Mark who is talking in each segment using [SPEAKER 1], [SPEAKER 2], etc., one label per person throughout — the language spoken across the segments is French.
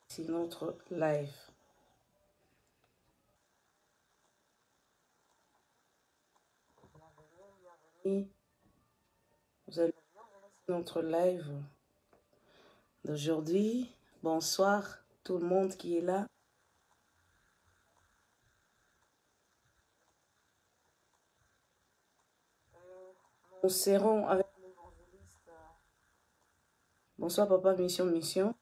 [SPEAKER 1] C'est notre live. Et vous allez notre live d'aujourd'hui. Bonsoir tout le monde qui est là. Nous serons avec l'évangéliste. Bonsoir papa, mission.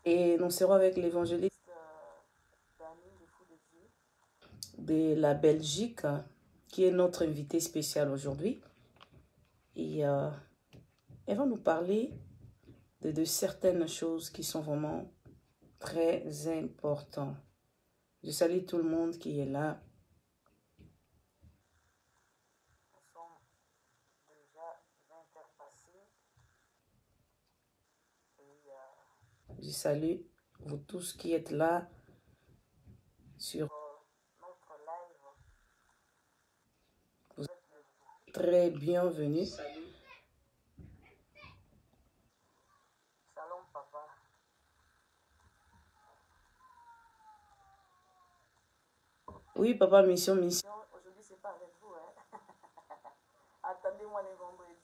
[SPEAKER 1] Et nous serons avec l'évangéliste de la Belgique, qui est notre invité spécial aujourd'hui. Et elle va nous parler de certaines choses qui sont vraiment très importantes. Je salue tout le monde qui est là. Nous sommes déjà 20 heures passées. Et je salue vous tous qui êtes là sur notre live. Vous êtes très bienvenus. Salut. Shalom papa. Oui papa, mission. Aujourd'hui c'est pas avec vous, hein. Attendez-moi les vendredis.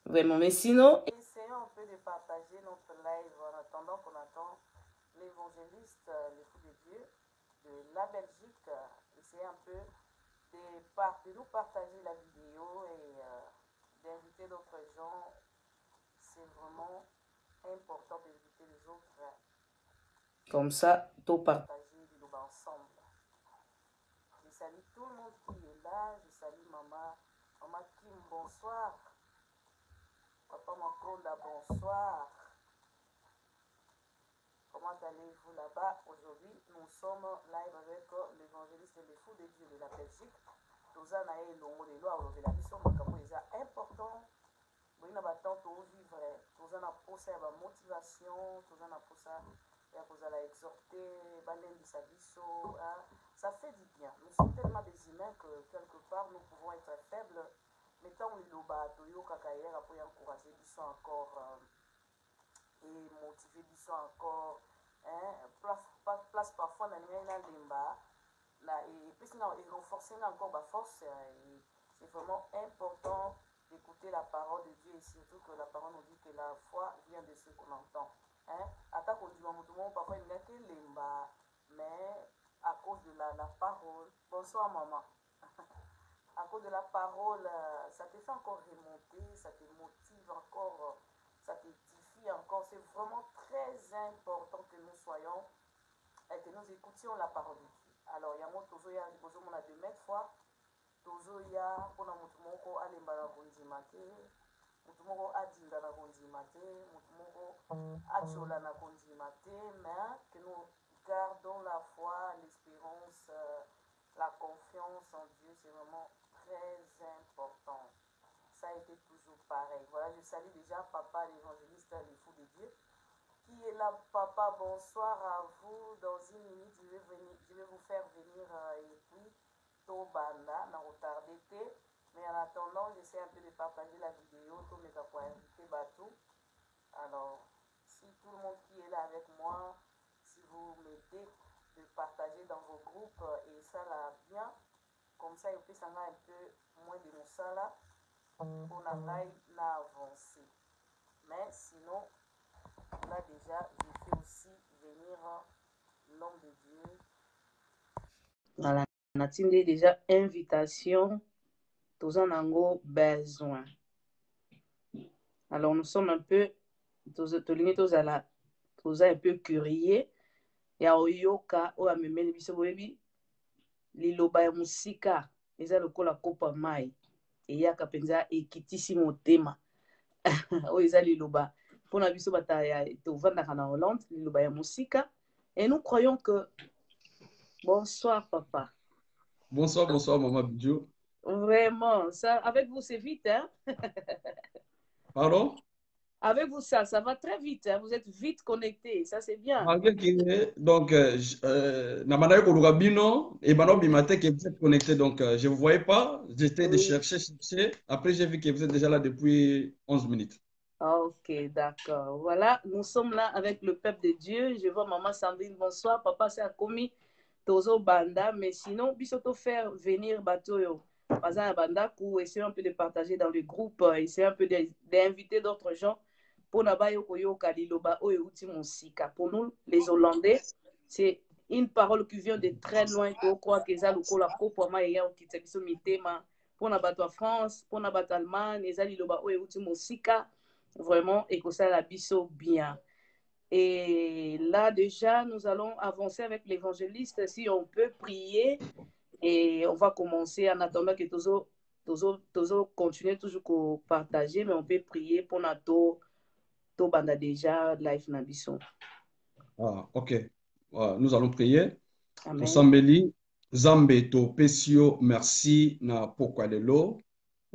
[SPEAKER 1] Vraiment, mais sinon... Essayons un peu de partager notre live en attendant qu'on attend l'évangéliste, le fou de Dieu, de la Belgique. Essayons un peu de nous partager la vidéo et d'inviter d'autres gens. C'est vraiment important d'inviter les autres. Comme ça, tout partager ensemble. Je salue tout le monde qui est là. Je salue maman Kim, bonsoir. Papa Makonda, bonsoir. Comment allez-vous là-bas? Aujourd'hui, nous sommes live avec l'évangéliste et les fous de Dieu de la Belgique. Nous avons eu le lois de la mission, c'est important. Nous avons vivre, nous avons posé la motivation, nous avons posé la exhorter, ça fait du bien. Nous sommes tellement des humains que quelque part nous pouvons être faibles. Mettons le loba, toyo kakayera pour encourager Bissot encore et motiver Bissot encore. Place parfois dans les limba et puis et renforcer encore ma force. C'est vraiment important d'écouter la parole de Dieu et surtout que la parole nous dit que la foi vient de ce qu'on entend. Attaque au dimanche, parfois il n'y a que limba, mais à cause de la parole. Bonsoir maman. À cause de la parole, ça te fait encore remonter, ça te motive encore, ça t'édifie encore. C'est vraiment très important que nous soyons et que nous écoutions la parole de Dieu. Alors, il y a mon tozo, il y a de mettre fois, tozo, il y a pour notre moko, alemba la kondimate, notre moko adinda la kondimate, notre moko achola la kondimate, mais que nous gardons la foi, l'espérance, la confiance en Dieu, c'est vraiment très important. Ça a été toujours pareil. Voilà, je salue déjà papa l'évangéliste, les fous de Dieu. Qui est là, papa? Bonsoir à vous. Dans une minute, je vais vous faire venir et puis Tobanda, n'a retardé. Mais en attendant, j'essaie un peu de partager la vidéo. Tout mes pour inviter Batou. Alors, si tout le monde qui est là avec moi, si vous m'aidez de partager dans vos groupes et ça là bien, comme ça, il peut s'en un peu moins de ça là pour avancer. Mais sinon, là déjà, je fais aussi venir l'homme de Dieu. Voilà, on a déjà invitation, tous en avons besoin. Alors nous sommes un peu, tous un peu curieux. Ya oyoka o amemeli biso boyebi liloba ya musika eza lokola kopa mai eyaka mpenza ekitisi motema oyo eza liloba mpona biso bata ya tovandaka na Hollande, liloba ya musika. Et nous croyons que... Bonsoir papa.
[SPEAKER 2] Bonsoir maman Bidjo.
[SPEAKER 1] Vraiment, ça avec vous c'est vite, hein?
[SPEAKER 2] Pardon?
[SPEAKER 1] Avec vous, ça va très vite. Hein? Vous êtes vite connectés. Ça, c'est bien.
[SPEAKER 2] Donc, Namanayo Kolugabino et Bano Bimate que vous êtes connectés. Donc, je ne vous voyais pas. J'étais de chercher. Après, j'ai vu que vous êtes déjà là depuis 11 minutes.
[SPEAKER 3] Ok, d'accord. Voilà, nous sommes là avec le peuple de Dieu. Je vois maman Sandrine, bonsoir. Papa, c'est Akomi, Tozo Banda. Mais sinon, bisoto faire venir Batoyo. Par exemple, Banda, pour essayer un peu de partager dans le groupe, essayer un peu d'inviter d'autres gens pour Nabayo Koyo Kaliloba Oyuti Monsika. Pour nous, les Hollandais, c'est une parole qui vient de très loin. Tu crois que ça, le kola kopo ma ya okitsabiso mitema. Pour Nabato France, pour Nabato Allemagne, les Aliloba Oyuti Monsika. Vraiment, et que ça la biso bien. Et là, déjà, nous allons avancer avec l'évangéliste. Si on peut prier, et on va commencer en attendant que Tozo continue toujours à partager, mais on peut prier pour notre to banda déjà live na biso.
[SPEAKER 2] Ah, ok. Nous allons prier.
[SPEAKER 3] Amen.
[SPEAKER 2] Tosambeli, Zambe to pesio, merci na pokwa lelo.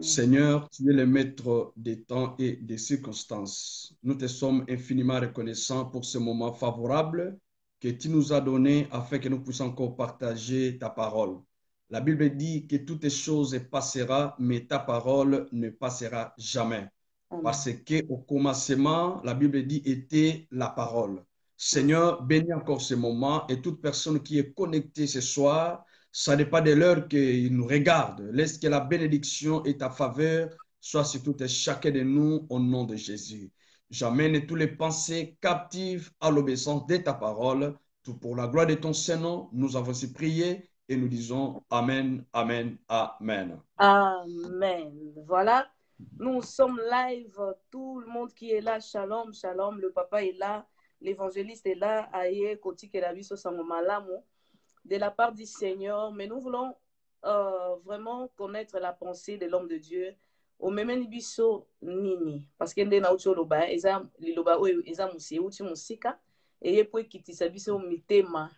[SPEAKER 2] Seigneur, tu es le maître des temps et des circonstances. Nous te sommes infiniment reconnaissants pour ce moment favorable que tu nous as donné afin que nous puissions encore partager ta parole. La Bible dit que toutes choses passeront, mais ta parole ne passera jamais.
[SPEAKER 3] Amen.
[SPEAKER 2] Parce qu'au commencement, la Bible dit était la parole. Seigneur, bénis encore ce moment et toute personne qui est connectée ce soir, ça n'est pas de l'heure qu'ils nous regardent. Laisse que la bénédiction et ta faveur soient sur tout et chacun de nous au nom de Jésus. J'amène toutes les pensées captives à l'obéissance de ta parole. Tout pour la gloire de ton Saint-Nom, nous avons ainsi prié et nous disons Amen, Amen, Amen.
[SPEAKER 3] Amen. Voilà, nous sommes live. Tout le monde qui est là, shalom, shalom. Le papa est là, l'évangéliste est là. Aye, koti kelabiso sangomalamu. De la part du Seigneur, mais nous voulons vraiment connaître la pensée de l'homme de Dieu. Au même biso nini, parce que ndena ucho loba eza liloba oyo eza musie uchi musika eye po kitisa biso mitema.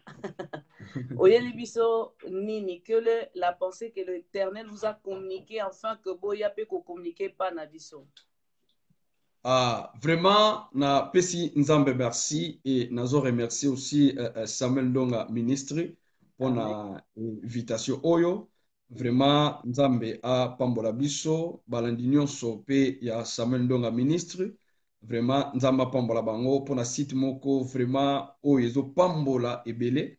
[SPEAKER 3] Oyeli biso nini que la pensée que l'Éternel vous a communiquée afin que boya pe ko communiquer pas na biso.
[SPEAKER 2] Vraiment, na pesi nzambe merci et nazo remercier aussi Samuel Ndonga ministre pour na invitation oyo. Vraiment nzambe a pambola biso balandi nyonso pe ya Samuel Ndonga ministre. Vraiment nzambe a pambola bango pour na site moko vraiment oyo ezo pambola ebele.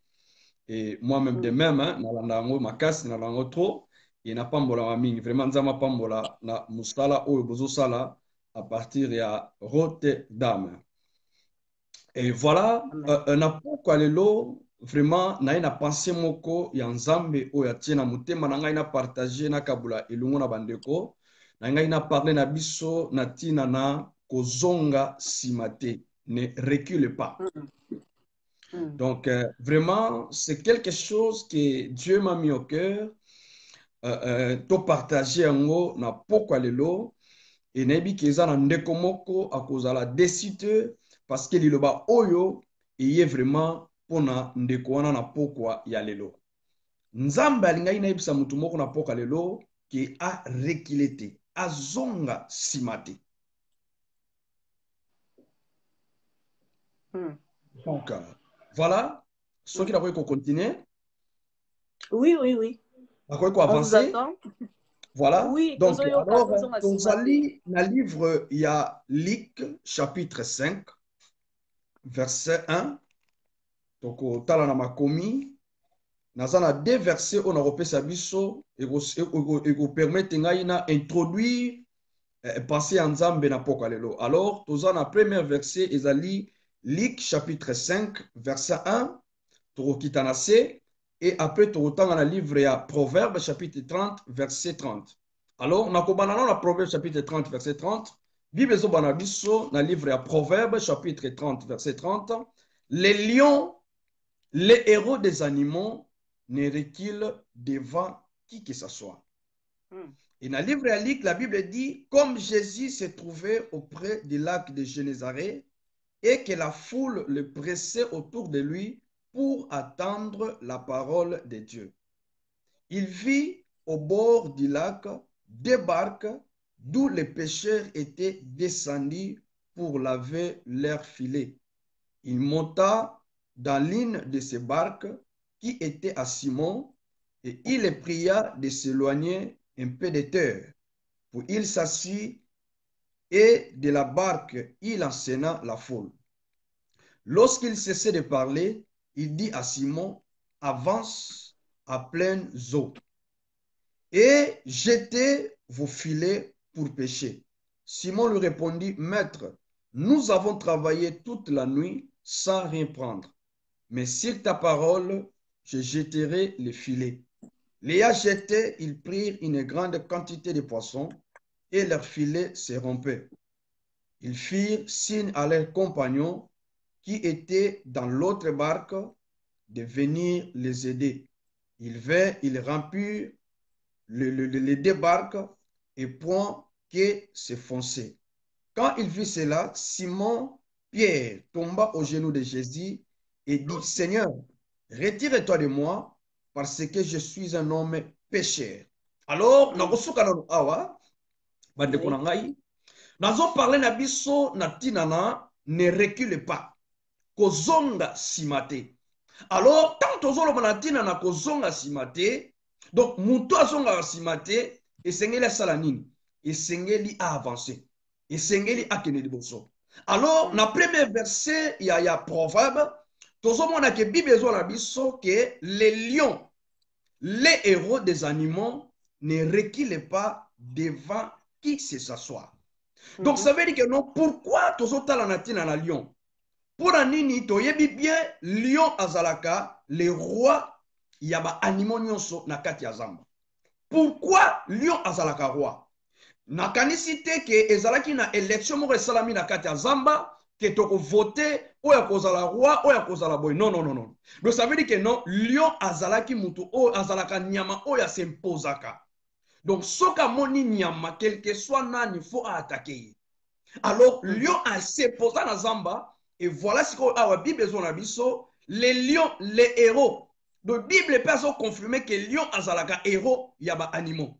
[SPEAKER 2] Et moi-même de même, hein, nalanda yango makasi nalanda yango trop et na pambola ma mingi. Vraiment nzambe a pambola na musala oyo bozo sala à partir de Rotterdam. Et voilà, na pokwa lelo vraiment na ina pensé moko ya nzambe oyo atie na motema na ngai na partager na kabula elongo na bandeko na ngai na parler na biso na tina na kozonga nsima te, ne recule pas. Donc vraiment c'est quelque chose que Dieu m'a mis au cœur to partager yango na pokwa lelo. Et nayebi ke eza na ndeko moko akozala décideur parce que liloba oyo eye vraiment mpona ndeko wana na pokwa ya lelo. Nzambe alingai nayebisa mutu moko na pokwa lelo ke arekile te, azonga nsima te. Donc voilà, soki nakoki kocontinue.
[SPEAKER 3] Oui, oui, oui.
[SPEAKER 2] Nakoki koavancer. Voilà.
[SPEAKER 3] Oui,
[SPEAKER 2] donc alors tozali na livre ya Luc chapitre 5 verset 1 tokotala na makomi naza na 2 versets oyo nakopesa biso ekopermettre ngai na introduire pensée ya nzambe na pokwa lelo. Alors toza na premier verset ezali Luc chapitre 5 verset 1 tokokita na se et après tokotanga na livre ya Proverbe chapitre 30 verset 30. Alors nakobana na Proverbe chapitre 30 verset 30. Bible ezobana biso na livre ya Proverbe chapitre 30 verset 30. Les lions, les héros des animaux ne reculent devant qui que ce soit. Et dans le livre de Luc, la Bible dit, comme Jésus se trouvait auprès du lac de Génézareth et que la foule le pressait autour de lui pour attendre la parole de Dieu. Il vit au bord du lac 2 barques d'où les pêcheurs étaient descendus pour laver leurs filets. Il monta dans l'une de ces barques qui était à Simon et il les pria de s'éloigner un peu de terre. Puis il s'assit et de la barque, il enseigna la foule. Lorsqu'il cessait de parler, il dit à Simon, avance à pleines eaux et jetez vos filets pour pêcher. Simon lui répondit, Maître, nous avons travaillé toute la nuit sans rien prendre. Mais sur ta parole, je jetterai les filets. L'ayant jeté, ils prirent une grande quantité de poissons et leurs filets se rompaient. Ils firent signe à leurs compagnons qui étaient dans l'autre barque de venir les aider. Ils vinrent, ils remplirent les deux barques et point que se fonçait. Quand il vit cela, Simon Pierre tomba aux genoux de Jésus et dit, Seigneur, retire-toi de moi parce que je suis un homme pécheur. Alors, awa, bandeko na ngai, nazo parler na biso na tinana, ne recule pas. Kozonga simate. Alors, tant tozoloba na tinana kozonga simate, donc muto azonga simate, esengeli asala nini? Esengeli a avancer. Esengeli akende liboso. Alors, na premier verset, il y a proverbe, tozomona ke Bible ezona biso que les lions, les héros des animaux ne reculent pas devant qui se s'assoit. Donc, ça veut dire que non, pourquoi tozotala na tina na lion? Pour nini toyebi bien lion azalaka le roi yaba animaux nyonso na kati ya zamba. Pourquoi lion azalaka roi? Nakanisi te ke ezalaki na élection moko esalami na kati ya zamba ke toko voter oya kozala roi oya kozala boy. Non non non non. Donc ça veut dire que non, lion azalaki mutu o azalaka nyama oya s'imposaka. Donc soka moni nyama quel que soit nani faut attaquer. Alors lion a s'imposé na zamba. Et voilà ce que la Bible a dit, les lions, les héros. La Bible peut confirmer que les lions azalaka héros, il y a des animaux.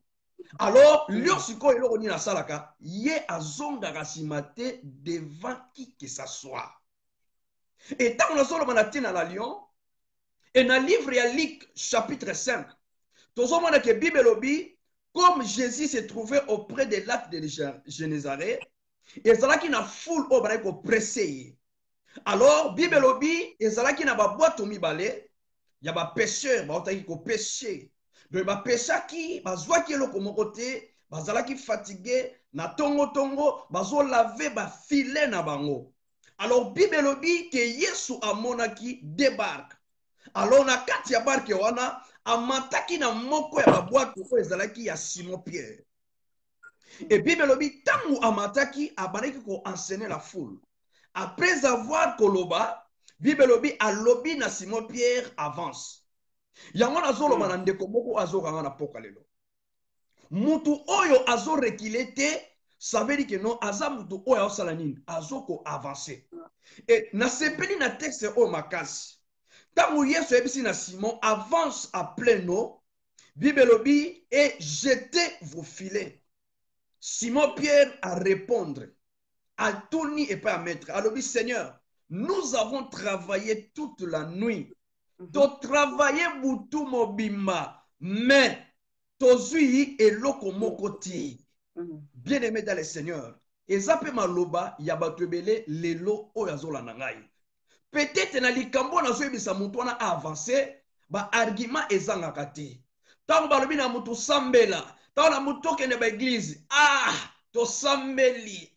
[SPEAKER 2] Alors, lion siko elo ni na salaka, ye azonga rasimate devant qui que ça soit. Et tant qu'on a solo manatina la lion, et dans le livre de Luc chapitre 5, tout ce monde que Bible lobby, comme Jésus se trouvait auprès des lacs de Génézareth, et ça qui na foule au bras pour presser. Alors, Bible lobby, ezalaki na ba boîte mibale, ya ba pêcheur, ba otaki ko pêcher. Donc ba pêcheur qui bazwaki eloko moko te, bazalaki fatigué, na tongo tongo, bazo laver ba filet na bango. Alors Bible lobby que Yesu amonaki débarque. Alors na kati ya barke wana, amataki na moko ya ba boîte ko ezalaki ya Simon Pierre. Et Bible lobby tangu amataki abanaki ko enseigner la foule. Après avoir koloba, Bible lobby a lobby na Simon Pierre avance. Yango na zolo na ndeko moko azokanga na pokalelo. Mutu oyo azo rekile te, ça veut dire que non aza mutu oyo osala nini, azoko avancer. Et na sepeli na texte oyo makasi. Tangu Yesu ebisi na Simon avance à plein eau, Bible lobby et jetez vos filets. Simon Pierre a répondre. À Tony et pas à maître. Alors, Seigneur, nous avons travaillé toute la nuit. Tu as travaillé boutou mobimba, mais tozui et loko mokoti. Bien aimé dans le Seigneur. Et zape maloba, yabatubele lelo oyazola nangai. Peut-être na likambo na zoe bisa mutu wana avancé, ba argument ezanga kati. Tango balobi na mutu sambela, tango na mutu kende ba église. Tosambeli.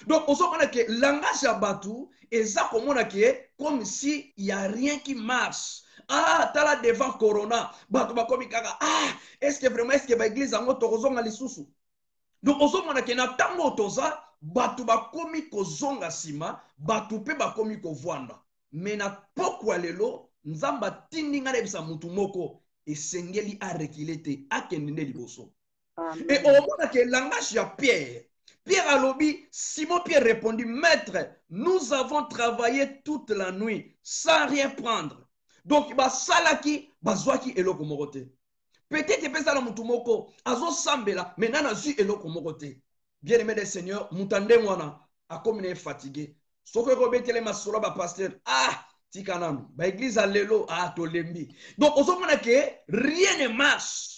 [SPEAKER 2] Donc, on sent que le langage à Batou, et ça, comme si il n'y a rien qui marche. T'as là devant Corona. Batou, est-ce que vraiment, est-ce que l'église a un lisusu? Donc, on sent que na tango toza, Batou ba komi ko zonga sima, Batou pe ba komi ko vwanda. Mais na pokwa lelo, nzamba tindi nga lebisa mutu moko, et sengeli a rekilete, a kendende liboso. Et au moment que le langage de Pierre, Pierre a lobby, Simon Pierre répondit, Maître, nous avons travaillé toute la nuit sans rien prendre. Donc, salaki, bazwaki eloko morote. Peut-être que ça la mutumoko, azo sambela, mais nana zu eloko morote. Bien aimé des seigneurs, mutande mwana, a comme il est fatigué. Soko robetele masolo ba pasteur, tikanam, ba église a lelo, tolembi. Donc, au moment que rien ne marche.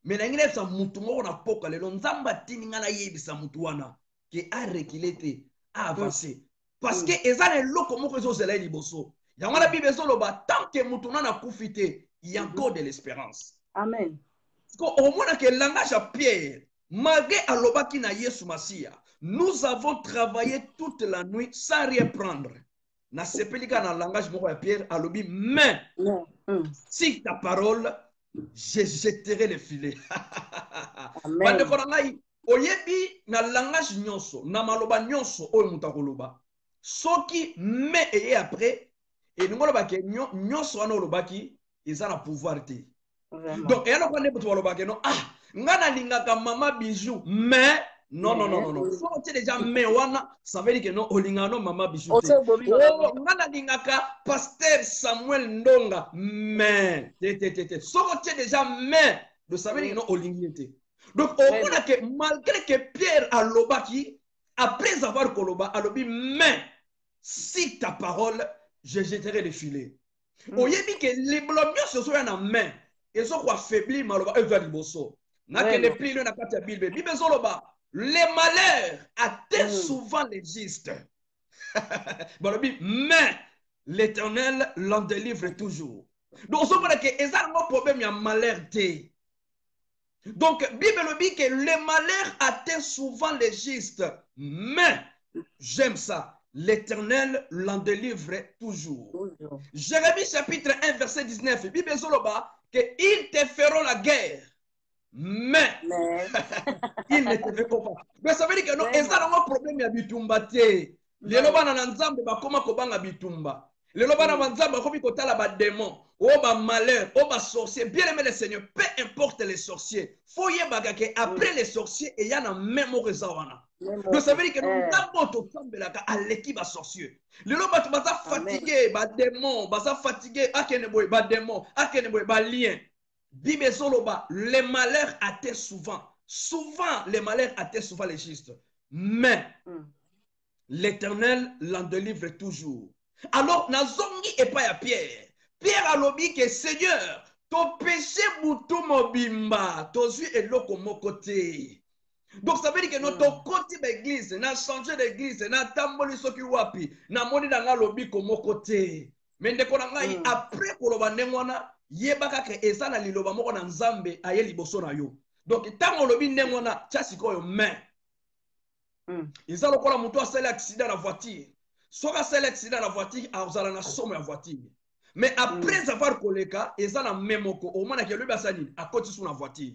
[SPEAKER 2] Mais na ngine sa mutu moko na poka lelo nzamba tini ngana yebisa mutu wana que a reculé, a avancé. Parce que ils ont le comment que ils ont liboso. Il y a la Bible tant que mutuna na kufite, il y a encore de l'espérance.
[SPEAKER 3] Amen.
[SPEAKER 2] Parce qu'au moins que le langage à Pierre, malgré alobaki na Yesu Masia, nous avons travaillé toute la nuit sans rien prendre. Na sepelika na langage moko ya Pierre alobi mais si ta parole je jetterai le filet.
[SPEAKER 3] Amen.
[SPEAKER 2] Bande ko ngai oyebi na langage nyonso na maloba nyonso oyo mutakoloba. Soki mais et après et nous ngoloba ke nyonso wana olobaki ils ont le pouvoir te. Donc et alors quand on olobaki non ah ngana lingaka mama bijou mais non. So tu déjà mais wana ça veut dire que non olinga no mama bijou te. Oh ngana lingaka pasteur Samuel Ndonga mais so tu déjà mais de ça veut dire que non olingi te. Donc au moins que malgré que Pierre a lobaki après avoir koloba alobi mais si ta parole je jetterai le filet. Oyebi que les blomio se sont en main et so quoi faibli maloba e va liboso. Na que les plis na kata Bible Bible zoloba les malheurs atteignent souvent les justes. Balobi mais l'Éternel l'en délivre toujours. Donc on voit que ils ont un problème il y a malheur té. Donc Bible dit que les malheurs atteignent souvent les justes mais j'aime ça. L'Éternel l'en délivre toujours. Jérémie chapitre 1 verset 19. Bible zoloba que ils te feront la guerre. Mais ils ne te feront pas. Mais ça veut dire que non, ils ont un problème ya bitumba te. Les loba na nzambe ba koma kobanga bitumba. Les loba na nzambe ba komi kotala ba démon. Oh ba malheur, oh ba sorcier. Bien aimé le Seigneur, peu importe les sorciers. Faut y baga que après les sorciers et y a na même rezawana. Donc ça veut dire que nous n'avons pas à l'équipe à sorcier. Les gens sont fatigués, ba démon, ba fatigué, akeneboy, ba démon, akeneboy, ba lien. Bible soloba, les malheurs atteignent souvent. Souvent, les malheurs atteignent souvent les justes. Mais l'Éternel l'en délivre toujours. Alors, nazongi et pas à Pierre. Pierre a lobby que Seigneur, ton péché boutou mobimba, ton yeux est l'eau mon côté. Donc ça veut dire que notre côté d'église, n'a changé d'église, n'a tamboli soki wapi, n'a moni dans la lobby comme côté. Mais de konangai après koloba nengwana, yebaka ke ezana liloba moko na nzambe aye liboso na yo. Donc tango lobby nengwana, tchasiko yo main. Ils ont lokola muto asala accident la voiture. Soit asala accident la voiture, azala na somme la voiture. Mais après avoir koleka, ezana memoko, au moins que lui basani, à côté sur la voiture.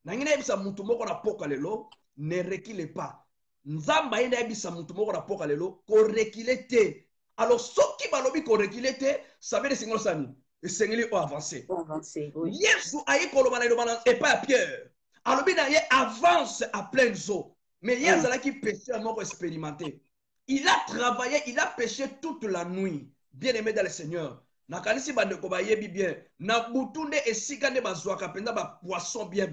[SPEAKER 2] Nangina ebisa mutu moko na poka lelo ne recule pas. Nzamba ina ebisa mutu moko na poka lelo ko recule te. Alors soki balobi ko recule te, ça veut dire singolo sani. Et singeli o avancer. Yesu ayi koloba na lobana et pas à Pierre. Alobi na ye avance à plein eau. Mais Yezala qui pécheur moko expérimenté. Il a travaillé, il a péché toute la nuit. Bien aimé dans le Seigneur. Na kanisi bande ko ba yebi bien. Na butunde esika ne bazwaka penda ba poisson bien.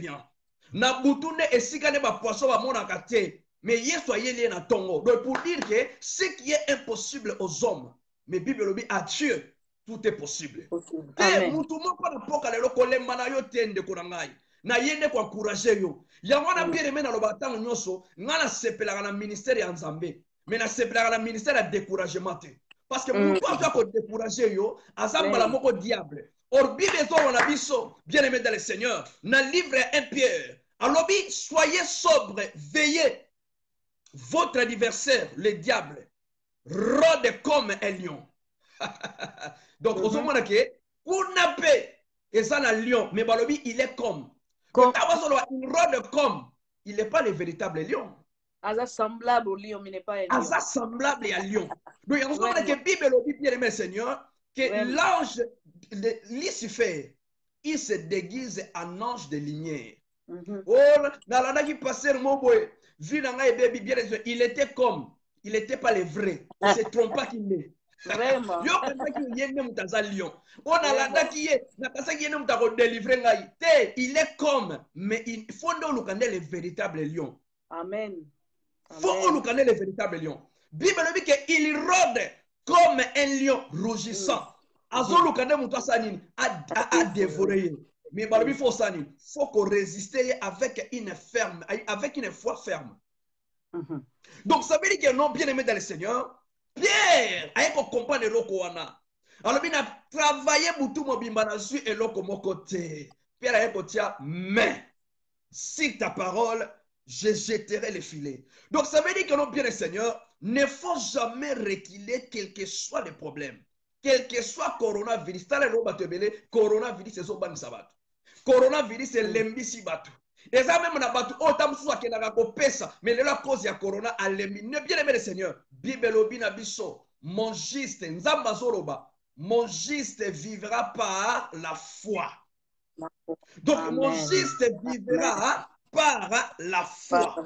[SPEAKER 2] Na boutoune et si gane ba poisson ba mona kate mais yesu ayeli na tongo. Donc pour dire que ce qui est impossible aux hommes mais Bible lobi à Dieu tout est possible. Et mutu moko na poka lelo kolemba na yo tende ko ngai na yende ko encourager yo yango na bien aimé na loba tango nyonso ngana sepelaka na ministère ya Nzambe mais na sepelaka na ministère ya découragement te parce que mutu aza ko décourager yo azambala moko diable. Or Bible on a biso bien aimé dans le Seigneur na livre 1 Pierre. Alors, soyez sobres, veillez. Votre adversaire, le diable, rôde comme un lion. Donc, au moment où on a paix, et ça, un lion, mais Balobi, il est comme. Il rôde comme. Il n'est pas le véritable lion.
[SPEAKER 3] Asa semblable au lion, mais n'est pas un lion.
[SPEAKER 2] Asa semblable à lion. Donc, il y a un que Bible, bien aimé Seigneur, que l'ange, Lucifer, il se déguise en ange de lumière. Oh, qui passait il était comme, il n'était pas le vrai. On ne se trompe pas qu'il est.
[SPEAKER 3] Vraiment.
[SPEAKER 2] Il est comme, mais il faut nous reconnaître le véritable lion.
[SPEAKER 3] Amen.
[SPEAKER 2] Il faut nous reconnaître le véritable lion. Bible dit qu'il rôde comme un lion rougissant. A dévorer. Mais il faut qu'on résiste avec une foi ferme. Donc ça veut dire que non, bien aimé dans le Seigneur, Pierre a comprendre le wana. Alors il a travaillé pour tout mon bimbanasu et le côté. Pierre a dit mais si ta parole, je jetterai les filets. Donc ça veut dire que non, bien le Seigneur, ne faut jamais reculer quel que soit le problème. Quel que soit coronavirus, coronavirus c'est son sabat. Coronavirus c'est l'embisi batu. Et ça même na batu otam suwa kenaka ko pesa, mais le la cause ya corona a lembi. Ne bien aimé le Seigneur, bibelobi na biso, mon juste nzamba zoroba, mon juste vivra par la foi. Donc
[SPEAKER 3] Amen.
[SPEAKER 2] mon juste vivra par la foi.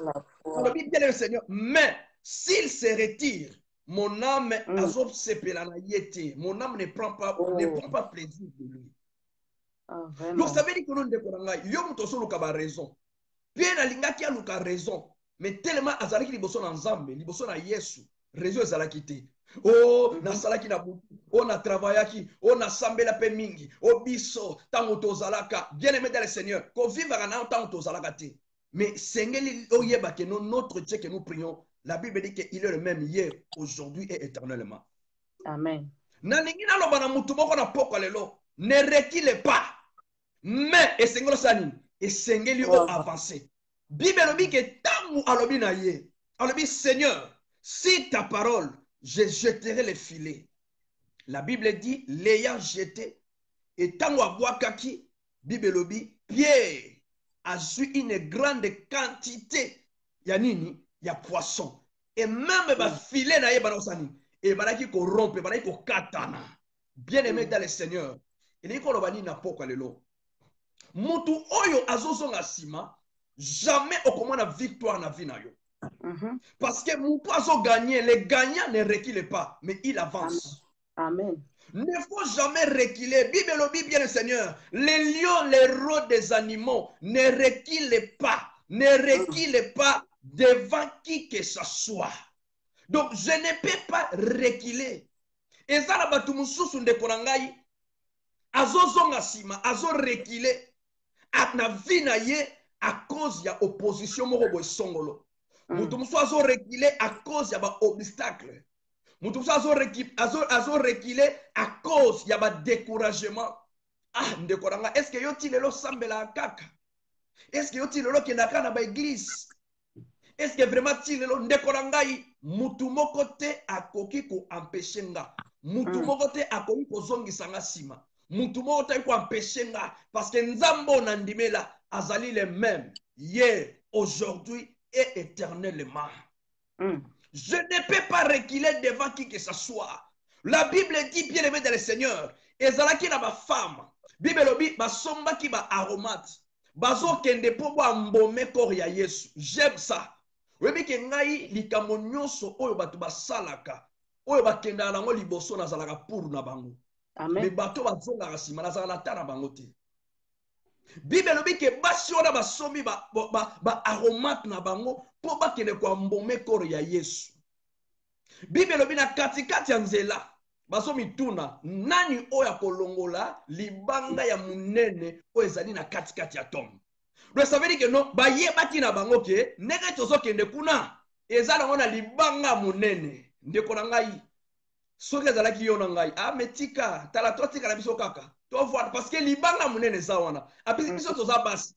[SPEAKER 2] Alors bien aimé le Seigneur, mais s'il se retire, mon âme mon âme ne prend pas plaisir de lui. Donc ça veut dire que nous ne raison. Bien alingaki aluka raison, mais tellement azalaki liboso na nzambe, liboso na Yesu, raison ezalaki te. Oh, na salaki na butu, oh na travaillaki, oh na sambela pe mingi, oh biso, tango tozalaka, bien aimé dans le Seigneur, ko vivre na tango tozalaka te. Mais sengeli oyeba que notre Dieu que nous prions, la Bible dit qu'il est le même hier, aujourd'hui et éternellement.
[SPEAKER 3] Amen.
[SPEAKER 2] Nalingi na loba na mutu moko na poko lelo, ne recule pas. Mais esengelo sani, esengeli o avancer. Bible lobi que tangu alobi na ye, alobi Seigneur, si ta parole, je jetterai les filets. La Bible dit l'ayant jeté et tangu abwakaki, Bible lobi Pierre a eu une grande quantité ya nini ya poisson et même ba filet na ye banosani et balaki ko rompre balaki ko katana. Bien aimé dans le Seigneur, il ko lobani na poko lelo mutu oyo azozonga sima jamais okomona victoire na vie na yo. Parce que mutu azo gagner, les gagnants ne reculent pas mais il avance.
[SPEAKER 3] Amen.
[SPEAKER 2] Ne faut jamais reculer. Bible le dit bien le Seigneur. Les lions, les rois des animaux ne reculent pas. Ne reculent pas devant qui que ce soit. Donc je ne peux pas reculer. Et ça la batu mususu ndeko na ngai azozonga sima azo reculer na vie na ye à cause ya opposition moko boy songolo. Mutu mususu azo reculer à cause ya ba obstacle. Mutu azo reculer à cause ya ba découragement. Ah ndeko na ngai, est-ce que yo ti lelo sambela kaka? Est-ce que yo ti lelo kendaka na ba église? Est-ce que vraiment ti lelo ndeko na ngai mutu moko te akoki ko empêcher nga? Mutu moko te akoki ko zongisa nga sima. Mutu moko te ko empêcher nga parce que nzambo na ndimela azali le même hier, aujourd'hui et éternellement. Je ne peux pas reculer devant qui que ce soit. La Bible dit bien aimé dans le Seigneur, ezalaki na ba femme. Bible lobi ba somba ki ba aromate. Bazo kende po ba mbome kor ya Yesu. J'aime ça. Webi ke ngai likambo nyonso oyo batu basalaka. Oyo bakenda nango liboso nazalaka pour na bango.
[SPEAKER 3] Amen.
[SPEAKER 2] Mais bato bazonga sima nazala ta na bango te. Bible lobi ke basi ona basombi ba aromate na bango po bakende kwa mbome kor ya Yesu. Bible lobi na katikati ya nzela basomi tuna nani oya kolongola libanga ya munene oyo ezali na katikati ya tombe. Donc ça veut dire que non bayebaki na bango ke ndenge tozokende kuna ezala ngo na libanga munene ndeko na ngai soki ezalaki yo na ngai metika tala totika na biso kaka to voir parce que libanga munene za wana apesi biso toza basi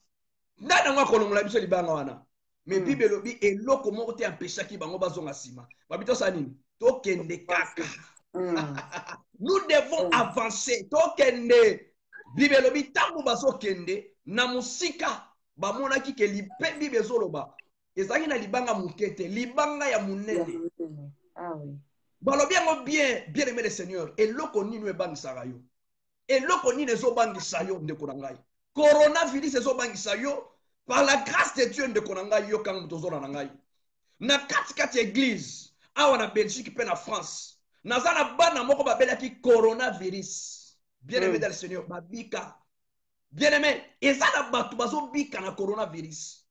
[SPEAKER 2] ndana ngo kolongola biso libanga wana. Mais Bible lobi eloko moko te empêchaki bango bazonga sima babito sa nini tokende kaka. Nous devons avancer tokende. Bible lobi tangu bazokende na musika bamonaki ke lipebi bezoloba ezaki na libanga mukete libanga ya munene.
[SPEAKER 3] Ah oui.
[SPEAKER 2] Balobi yango bien aimé le Seigneur eloko nini ebangisaka yo eloko nini ezobangisa yo ndeko na ngai coronavirus ezobangisa yo par la grâce de Dieu ndeko na ngai yo kanga tozona na ngai na katikati église awa na Belgique pe na France naza na bana moko babelaki coronavirus. Bien aimé dans le Seigneur babika. Bien aimé ezala batu bazobika na coronavirus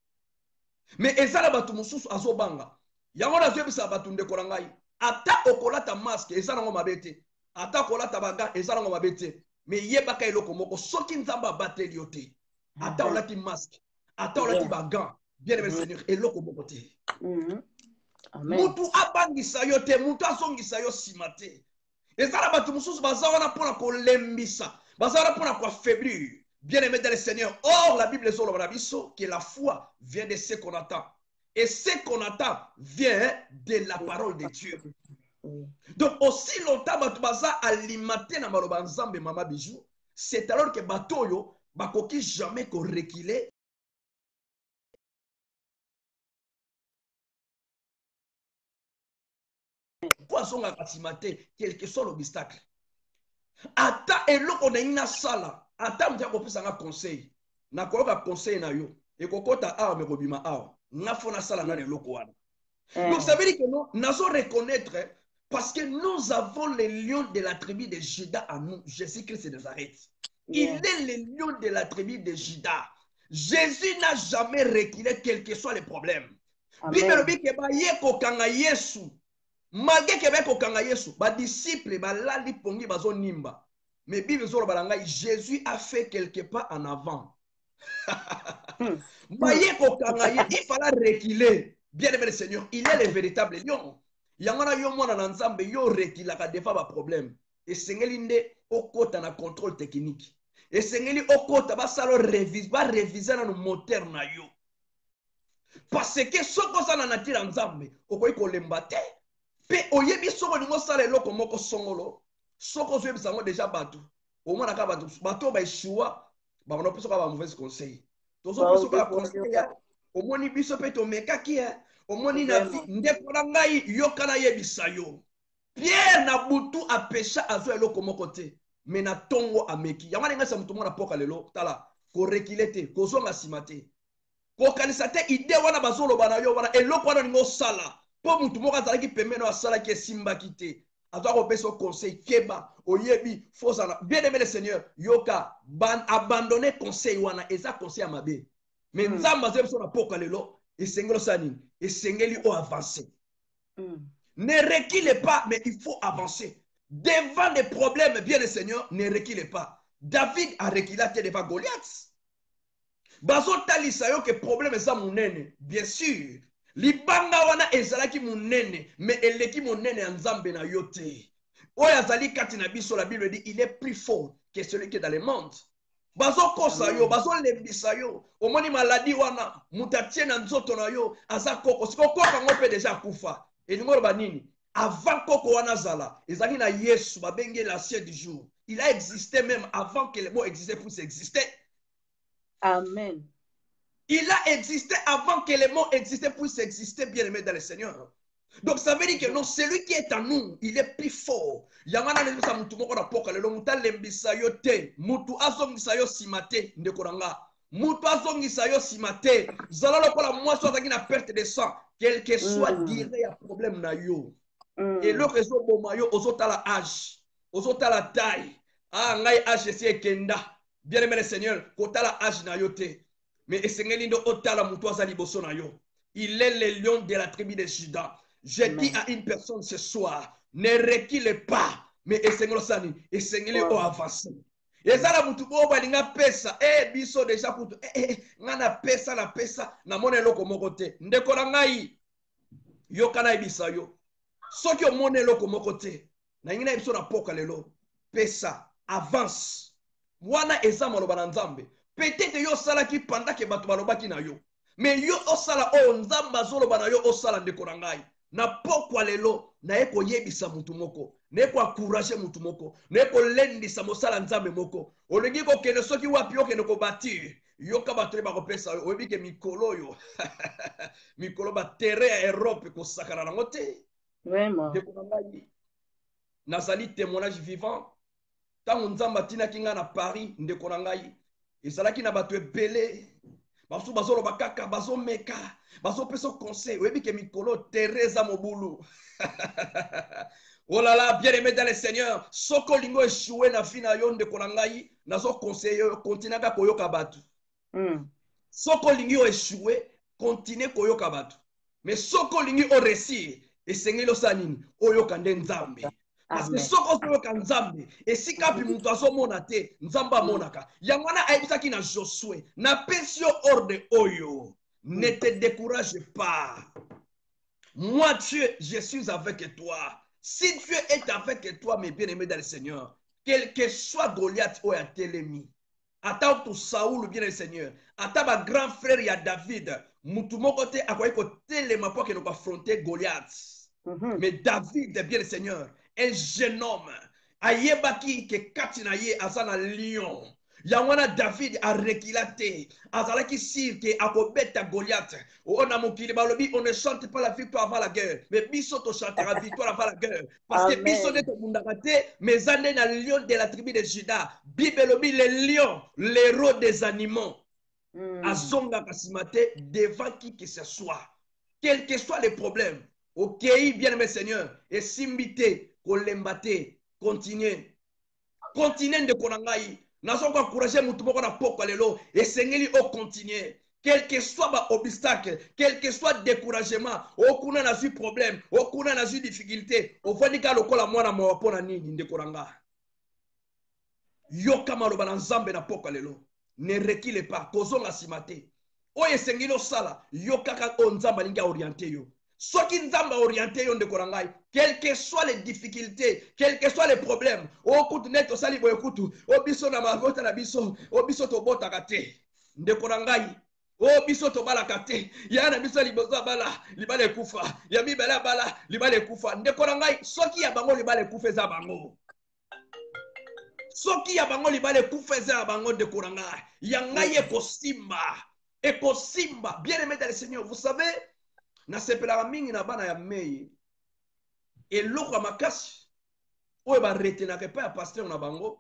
[SPEAKER 2] mais ezala batu mususu azobanga yango nazobisa batu ndeko na ngai ata okolata masque ezala ngo mabete ata okolata baga ezala ngo mabete mais yebaka eloko moko soki nzamba bateli yo te ata olati masque ata olati baga bien aimé Seigneur eloko moko te.
[SPEAKER 3] Amen.
[SPEAKER 2] Mutu abangisa yo te, mutu azongisa yo sima te. Ezala batu mususu baza wana pona kolembisa, baza wana pona koaffaiblir. Bien-aimé dans le Seigneur. Or, la Bible dit que la foi vient de ce qu'on attend. Et ce qu'on attend vient de la parole de Dieu. Donc, aussi longtemps que baza alimenter na maloba nzambe mama bijou, c'est alors que batoyo bakoki jamais ko reculer. Poisson katimate, quel que soit l'obstacle. Ata eloko na ina sala, ata mtia kopesa nga conseil. Na koloka conseil na yo, e kokota awa me kobima awa. Na fona sala na eloko wana. Donc ça veut dire que nous n'avons reconnaître parce que nous avons le lion de la tribu de Juda en nous, Jésus-Christ de Nazareth. Il est le lion de la tribu de Juda. Jésus n'a jamais reculé quel que soit les problèmes. Bible dit que ba ye kokanga Yesu. Malgré que ba kokanga Yesu, ba disciple ba lali pongi bazo nimba. Mais Bible zolo balanga Jésus a fait quelque part en avant. Ba ye kokanga ye, il fallait reculer. Bien-aimé le Seigneur, il est le véritable lion. Yangana yo mwana na nzambe yo rekilaka defa ba problème. Et sengeli nde okota na contrôle technique. Et sengeli okota ba salo réviser na moteur na yo. Parce que soko sana na tira nzambe, okoyi kolemba te. Pe oyebi soko lingo sala eloko moko songolo. Soko zo bisango déjà batu. Au moins naka batu ba eshua, ba mona peso ka ba mauvaise conseil. Tozo peso ka conseil ya. Omoni biso pe to mekaki ya. Omoni na vi ndeko na ngai yokana yebisa yo. Pierre na butu apesha azo eloko moko te. Mais na tongo ameki. Yamana ngasa mutu mona poka lelo tala ko rekilete ko zonga simate. Ko kanisa te ide wana bazolo bana yo wana eloko wana ningo sala. Po mutu moko azalaki pembeno asala ki simba kite. Azo ko peso conseil keba oyebi fosana. Bien-aimé le Seigneur, yoka abandonner conseil wana eza conseil amabe. Mais nzamba zebiso na poka lelo esengelo sani esengeli o avancer. Ne reculez pas, mais il faut avancer. Devant des problèmes, bien le Seigneur, ne reculez pas. David a reculé devant Goliath. Bazo talisa yo que problème eza munene, bien sûr. Libanga wana ezalaki munene, mais eleki munene ya nzambe na yo te. Oya zali kati na biso, la Bible dit il est plus fort que celui qui est dans le monde. Bazo kosa yo, bazo lembisa yo. Omoni maladie wana, mutatie na nzoto na yo, aza koko. Siko koka ngope deja kufa. Et ngoro banini, avant koko wana zala, ezali na Yesu, babenge l'ancien du jour. Il a existé même avant que le mot existait pour s'exister.
[SPEAKER 3] Amen.
[SPEAKER 2] Il a existé avant que le mot existait pour s'exister, bien aimé dans le Seigneur. Donc ça veut dire que non, celui qui est en nous, il est plus fort. Yamana lembisa mutu moko na poka lelo muta lembisa yo te, mutu azongisa yo simate ndekoranga. Mutu azongisa yo simate, zala lokola mwaso azaki na perte de sang, quel que soit dire ya problème na yo. Et le réseau boma yo ozotala âge, ozotala taille. Ah ngai âge si ekenda. Bien aimé le Seigneur, kotala âge na yo te. Mais esengeli ndo otala mutu azali boso na yo. Il est le lion de la tribu de Juda. Je dis à une personne ce soir, ne recule pas, mais essayez au avancer. Et ça, la mutu bo balinga pesa, biso déjà kutu, ngana pesa na mone loko moko te. Ndeko na ngai, yo kana ibisa yo. Soki o mone loko moko te, na ngina biso na poka lelo, pesa, avance. Wana eza maloba na nzambe. Peut-être yo sala ki panda ke batu balobaki na yo. Mais yo osala o nzamba zolo bana yo osala ndeko na ngai. Na pokwa lelo na eko yebisa mutu moko, na eko encourager mutu moko, na eko lendisa mosala nzambe moko. Olengi ko kene soki wapi yo kene ko bâtir, yo ka battre ba ko pesa yo, oyebi ke mikolo yo. Mikolo ba terre ya Europe ko sakana na ngote.
[SPEAKER 3] Vraiment.
[SPEAKER 2] Ndeko na ngai. Nazali témoignage vivant. Tango nzamba tina kinga na Paris ndeko na ngai. Ezalaki na bato ebele. Baso bazolo bakaka bazo meka bazo peso conseil oyebi ke mikolo Teresa Mobulu. Oh là là, bien aimé dans le Seigneur, soko lingo échoué na fina yo ndeko na ngai nazo conseiller continue ka koyoka batu. Soko lingo échoué continue koyoka batu. Mais soko lingo o réussir esengeli osanini oyoka nde nzambe. Parce que soko soyoka nzambe esika pi mutu azomona te nzamba monaka. Yangwana aibisaki na Josué na pesio ordre oyo. Ne te décourage pas. Moi, Dieu, je suis avec toi. Si Dieu est avec toi, mes bien-aimés dans le Seigneur, quel que soit Goliath ou Télémi, attends tout Saoul, bien le Seigneur, attends ma grand frère, il y a David, mon côté, à quoi Téléma pour qu'il nous affronter Goliath. Mais David, bien le Seigneur, un jeune homme, ayebaki ke katinaye azana lion. Yangwana David a rekilaté, azalaki sir ke akobeta Goliath. On a mon balobi, on ne chante pas la victoire avant la guerre, mais biso chantera la victoire avant la guerre. Parce que biso de mundagate, mais années na lion de la tribu de Juda, bibelobi le lion, l'héros des animaux. Azonga kasimate devant qui que ce soit, quel que soit les problèmes. Ok, bien aimé Seigneur, et simbite, kolembate, continuez. Continuez de konangai. Nason ko encourager mutu moko na poko lelo et sengeli o continuer. Quel que soit ba obstacle, quel que soit découragement, okuna na su problème, okuna na su difficulté, ofanika lokola mwana mwa pona nini ndekoranga. Yoka maloba na nzambe na poko lelo. Ne recule pas, kozonga simate. Oye sengeli osala, yoka ka o nzamba linga orienté yo. Soki nzamba orienté yo ndekorangai, quelles que soient les difficultés, quels que soient les problèmes, o kutu neto sali boye kutu, o biso na mabota na biso, o biso to bota kate. Ndekorangai, o biso to bala kate. Ya na biso liboza bala, libale kufa. Ya mi bala bala, libale kufa. Ndekorangai, soki ya bango libale kufa za bango. Soki ya bango libale kufa za bango ndekorangai. Ya ngai eko simba. Bien aimé dans le Seigneur, vous savez, na sepela mingi na bana ya mei eloko ya makasi oyo baretenaka epai ya pasteur na bango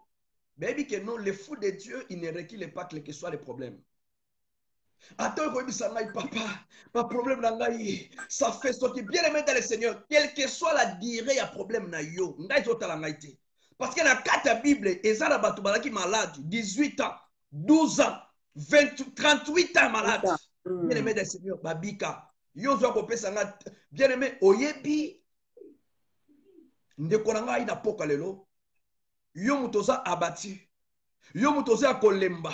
[SPEAKER 2] bayebi ke non, le fou de Dieu il ne recule pas quel que soit les problèmes. Ata oyo koyebisa ngai pa problème na ngai ça fait soki bien aimé dans le Seigneur, quel que soit la durée ya problème na yo ngai zotala ngai te, parce que na kati ya Bible eza na bato balaki malade 18 ans 12 ans 38 ans malade. Bien aimé dans le Seigneur babika yo zo kopesa nga bien aimé oyebi ndeko na ngai na poka lelo yo mutoza abati yo mutoza kolemba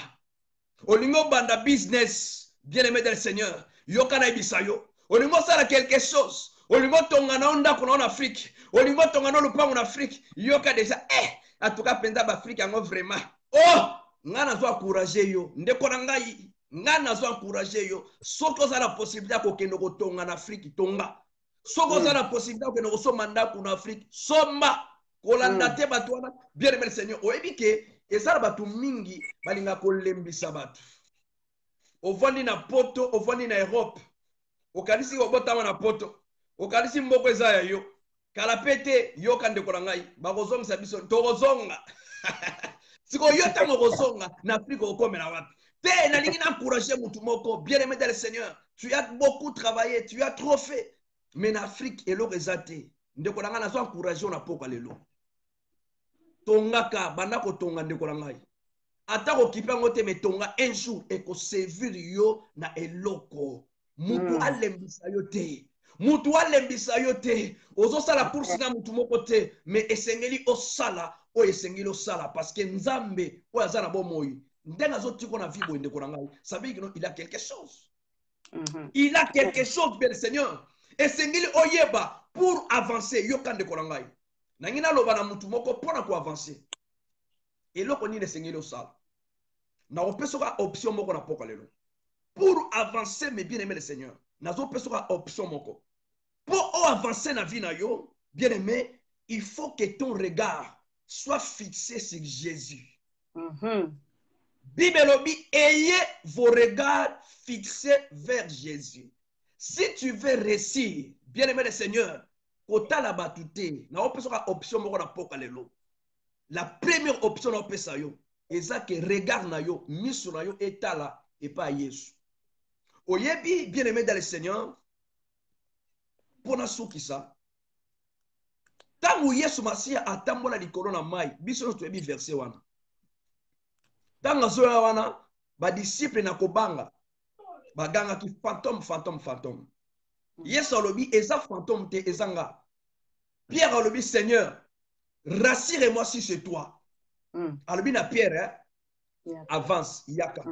[SPEAKER 2] olingo banda business bien aimé del Seigneur yo kana ebisa yo olingo sala quelque chose olingo tonga na onda kuna en Afrique olingo tonga na lupango na Afrique yo ka déjà atuka penza ba Afrique yango vraiment ngana zo encourager yo ndeko na ngai ngana zo encourager yo soko za la possibilité ko kendo ko tonga en Afrique tonga soko za la possibilité ko kendo ko soma ndako na Afrique soma kolanda te bato wana bien aimé le Seigneur oyebi ke ezala bato mingi balinga kolembisa bato ovandi na poto ovandi na Europe okanisi obotama na poto okanisi mboko eza ya yo kala pete yo kandeko na ngai bakozongisa biso tokozonga siko yo tango kozonga na Afrique okomela wapi te nalingi na encourager mutu moko bien aimé dans le Seigneur, tu as beaucoup travaillé, tu as trop fait, mais en Afrique eloko ezate ndeko na ngai nazo encourager na poko lelo tongaka banda ko tonga ndeko na ngai ata ko kipango te me tonga un jour e ko servir yo na eloko mutu alembisa yo te mutu alembisa yo te ozo sala pour sina mutu moko te mais esengeli osala o esengeli osala parce que nzambe o azana bomoyi ndenga zo tiko na vibo ndeko na ngai ça veut dire que il a quelque chose il a quelque chose bien le Seigneur esengeli oyeba pour avancer yo kan ndeko na ngai nangina loba na mutu moko pona ko avancer eloko nini esengeli osala na opesoka option moko na poko lelo pour avancer mes bien aimé le Seigneur nazo pesoka option moko pour avancer na vie na yo bien aimé il faut que ton regard soit fixé sur Jésus. Bible dit ayez vos regards fixés vers Jésus. Si tu veux réussir bien aimé le Seigneur kota la batute na opesoka option moko na poko lelo la première option na opesa yo eza que regard na yo miso na yo etala et pas Yesu. Oyebi bien aimé dans le Seigneur pona soki sa tangu Yesu Masia atambola likolo na mai biso to ebi verset wana tanga zoya wana ba disciple na kobanga baganga ki fantôme Yesu alobi eza fantôme te ezanga Pierre alobi Seigneur rassure-moi si c'est toi alobi na Pierre avance yaka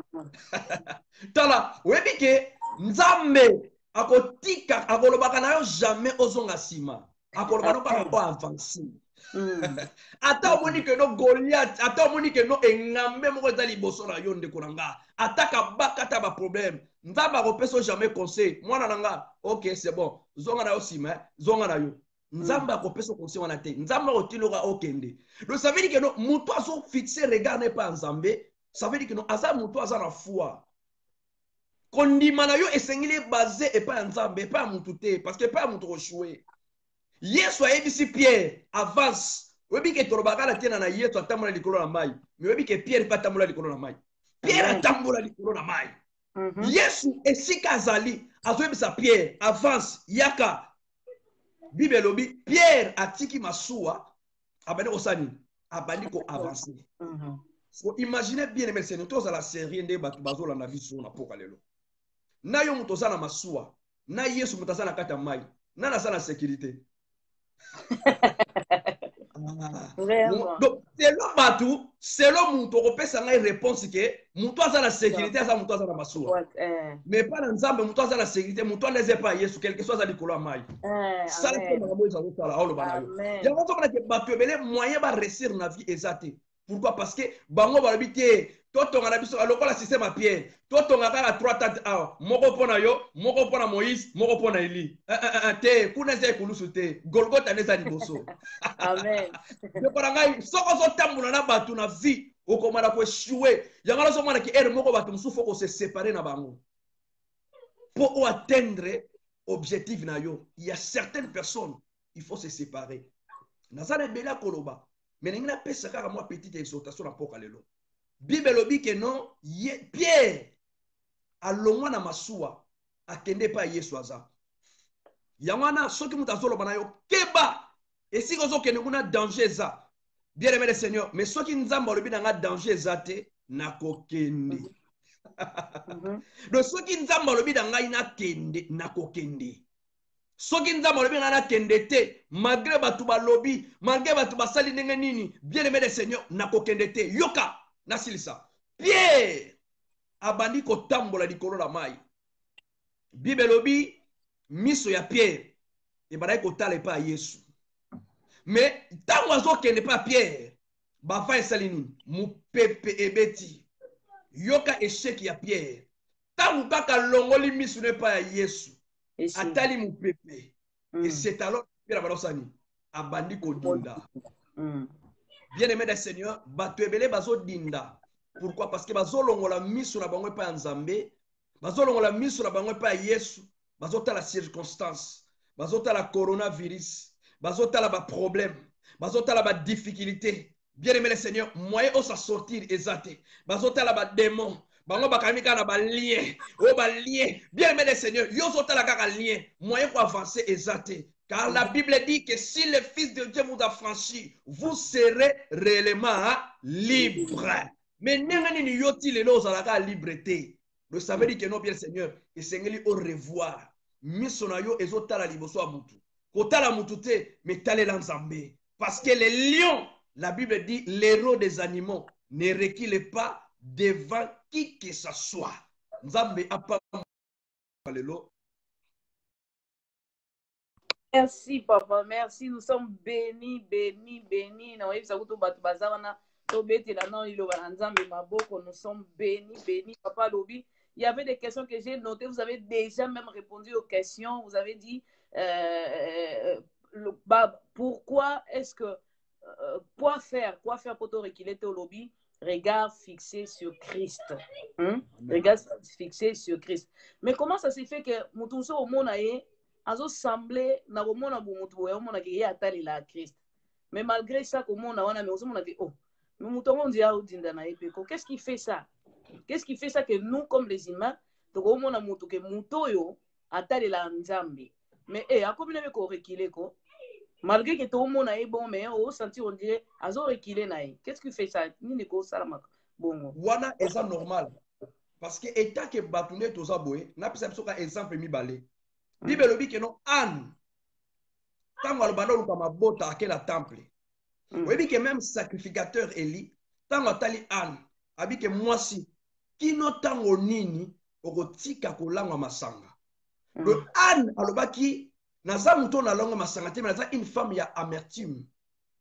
[SPEAKER 2] tala webi ke nzambe akotika akolobaka na yo jamais ozonga nsima akoloba no kaka po avance ata omoni ke no Goliath ata omoni ke no engambe moko eza liboso na yo ndeko na nga ata kabaka ata baproblème nzambe akopesa jamais conseil mwana na nga ok c'est bon zonga na yo nsima zonga na yo nzambe akopesa conseil wana te nzambe akotiloka okende donc ça veut dire que no moto azo fixer regard ne pas nzambe ça veut dire que no aza moto aza na foi kondima na yo esengeli basé epa ya nzambe epa ya mutu te parce que epa ya mutu koshue yesu ayebisi Pierre avance oyebi ke tolobaka na tiena na yesu atambola likolo na mai mais oyebi ke Pierre mpe atambola likolo na mai Pierre atambola likolo na mai yesu esika azali azoyebisa Pierre avance yaka bible elobi Pierre atiki masuwa abandi kosani abandi ko avancer so imaginez bien aimé Seigneur tozala série nde bato bazolanda biso na poka lelo na yo moto oza na masuwa na yesu moto aza na kati ya mai nani aza na sécurité donc selon bato selon moto okopesa ngai réponse ke moto aza na sécurité aza moto aza na masuwa mais pas na nzambe moto aza na sécurité moto aleze pa yesu quelque soit aza likolo ya mai sala mpe makambo oyo ezazosala aoloba na yo yango ozomona ke bato ebele moyen baresir na vie eza te pourquoi parce que bango balobi te totonga na biso lokola système ya Pierre totonga kaka 3 tante awa moko mpona yo moko mpona Moïse moko mpona Eli te kuna eza ekulusu te Golgotha nde eza liboso amen ndekona ngai soko ozotambola na bato na vie okomana koeshue yango nazomona ki ere moko bato mosusu fo kose séparer na bango pour atteindre objectif na yo il y a certaines personnes il faut se séparer naza na ebele akoloba mais ndenge napesa kaka mwa petite exhortation na mpoka lelo bible elobi ke non Pierre alongwa na masuwa akende pa yesu aza yango wana soki moto azoloba na yo keba esika ozokende kuna danger eza bien aimé le Seigneur mais soki nzambe alobi na nga danger eza te nakokende donc soki nzambe alobi na ngai nakende nakokende soki nzambe alobi na nakende te malgré bato balobi malgré bato basali ndenge nini bien aimé le Seigneur nakokende te yoka nasilisa Pierre abandi kotambola likolo na mai bible elobi miso ya Pierre ebandaki kotala epa ya yesu mais ntango azokende epa ya Pierre bafa esali nini mopepe ebeti yoka esheki ya Pierre ntango kaka longoli miso na epa ya yesu atali mopepe esetalo Pierre abandosani abandi kodinda bien aimé des Seigneur bato ebele bazodinda pourquoi parce que bazolongola miso na bango epa ya nzambe bazolongola miso na bango epa ya yesu bazotala circonstance bazotala coronavirus bazotala baproblème bazotala badifficulté bien aimé les Seigneur moyen osa sortir eza te bazotala badémon bango bakalami kaka na balien oyo balien bien aimé les Seigneur yo ozotala kaka lien moyen ko avancer eza te car la Bible dit que si le Fils de Dieu vous a franchi, vous serez réellement libre. Mais n'engani ni yoti le lo zalaka liberté. Le savez dire que non bien Seigneur, et Seigneur au revoir. Misonayo ezotala liboso a mutu. Kotala mutu te, mais tale l'enzambe. Parce que les lions, la Bible dit, l'héros des animaux ne recule pas devant qui que ce soit. Nzambe apa lelo.
[SPEAKER 3] Merci, papa. Merci. Nous sommes bénis, bénis, bénis. Nous sommes bénis, bénis. Papa Lobi, il y avait des questions que j'ai notées. Vous avez déjà même répondu aux questions. Vous avez dit pourquoi est-ce que quoi faire pour te reculer au lobby? Regard fixé sur Christ. Regard fixé sur Christ. Mais comment ça se fait que Moutounso au monde azo semblé na bomona bomutu boya omona ke ya tali la Christ mais malgré ça comme on a wana mais on a dit oh mais mutongo ndia odinda na epeko qu'est-ce qui fait ça que nous comme les humains donc omona mutu ke mutoyo atali la nzambe mais akomi na ko reculer ko malgré que tout le monde est bon mais on sentit on dirait azo reculer na qu'est-ce qui fait ça ni ko salama bongo
[SPEAKER 2] wana eza normal parce que état que batune toza boye na pisa biso ka exemple mi balé Bible lobi que non Anne tango alobanda luka mabota akela temple oyebi que même sacrificateur Eli tango atali Anne abi que mwasi kino tango nini okotika kolangwa masanga Le Anne alobaki naza muto na longa masangate mais naza une femme ya amertume.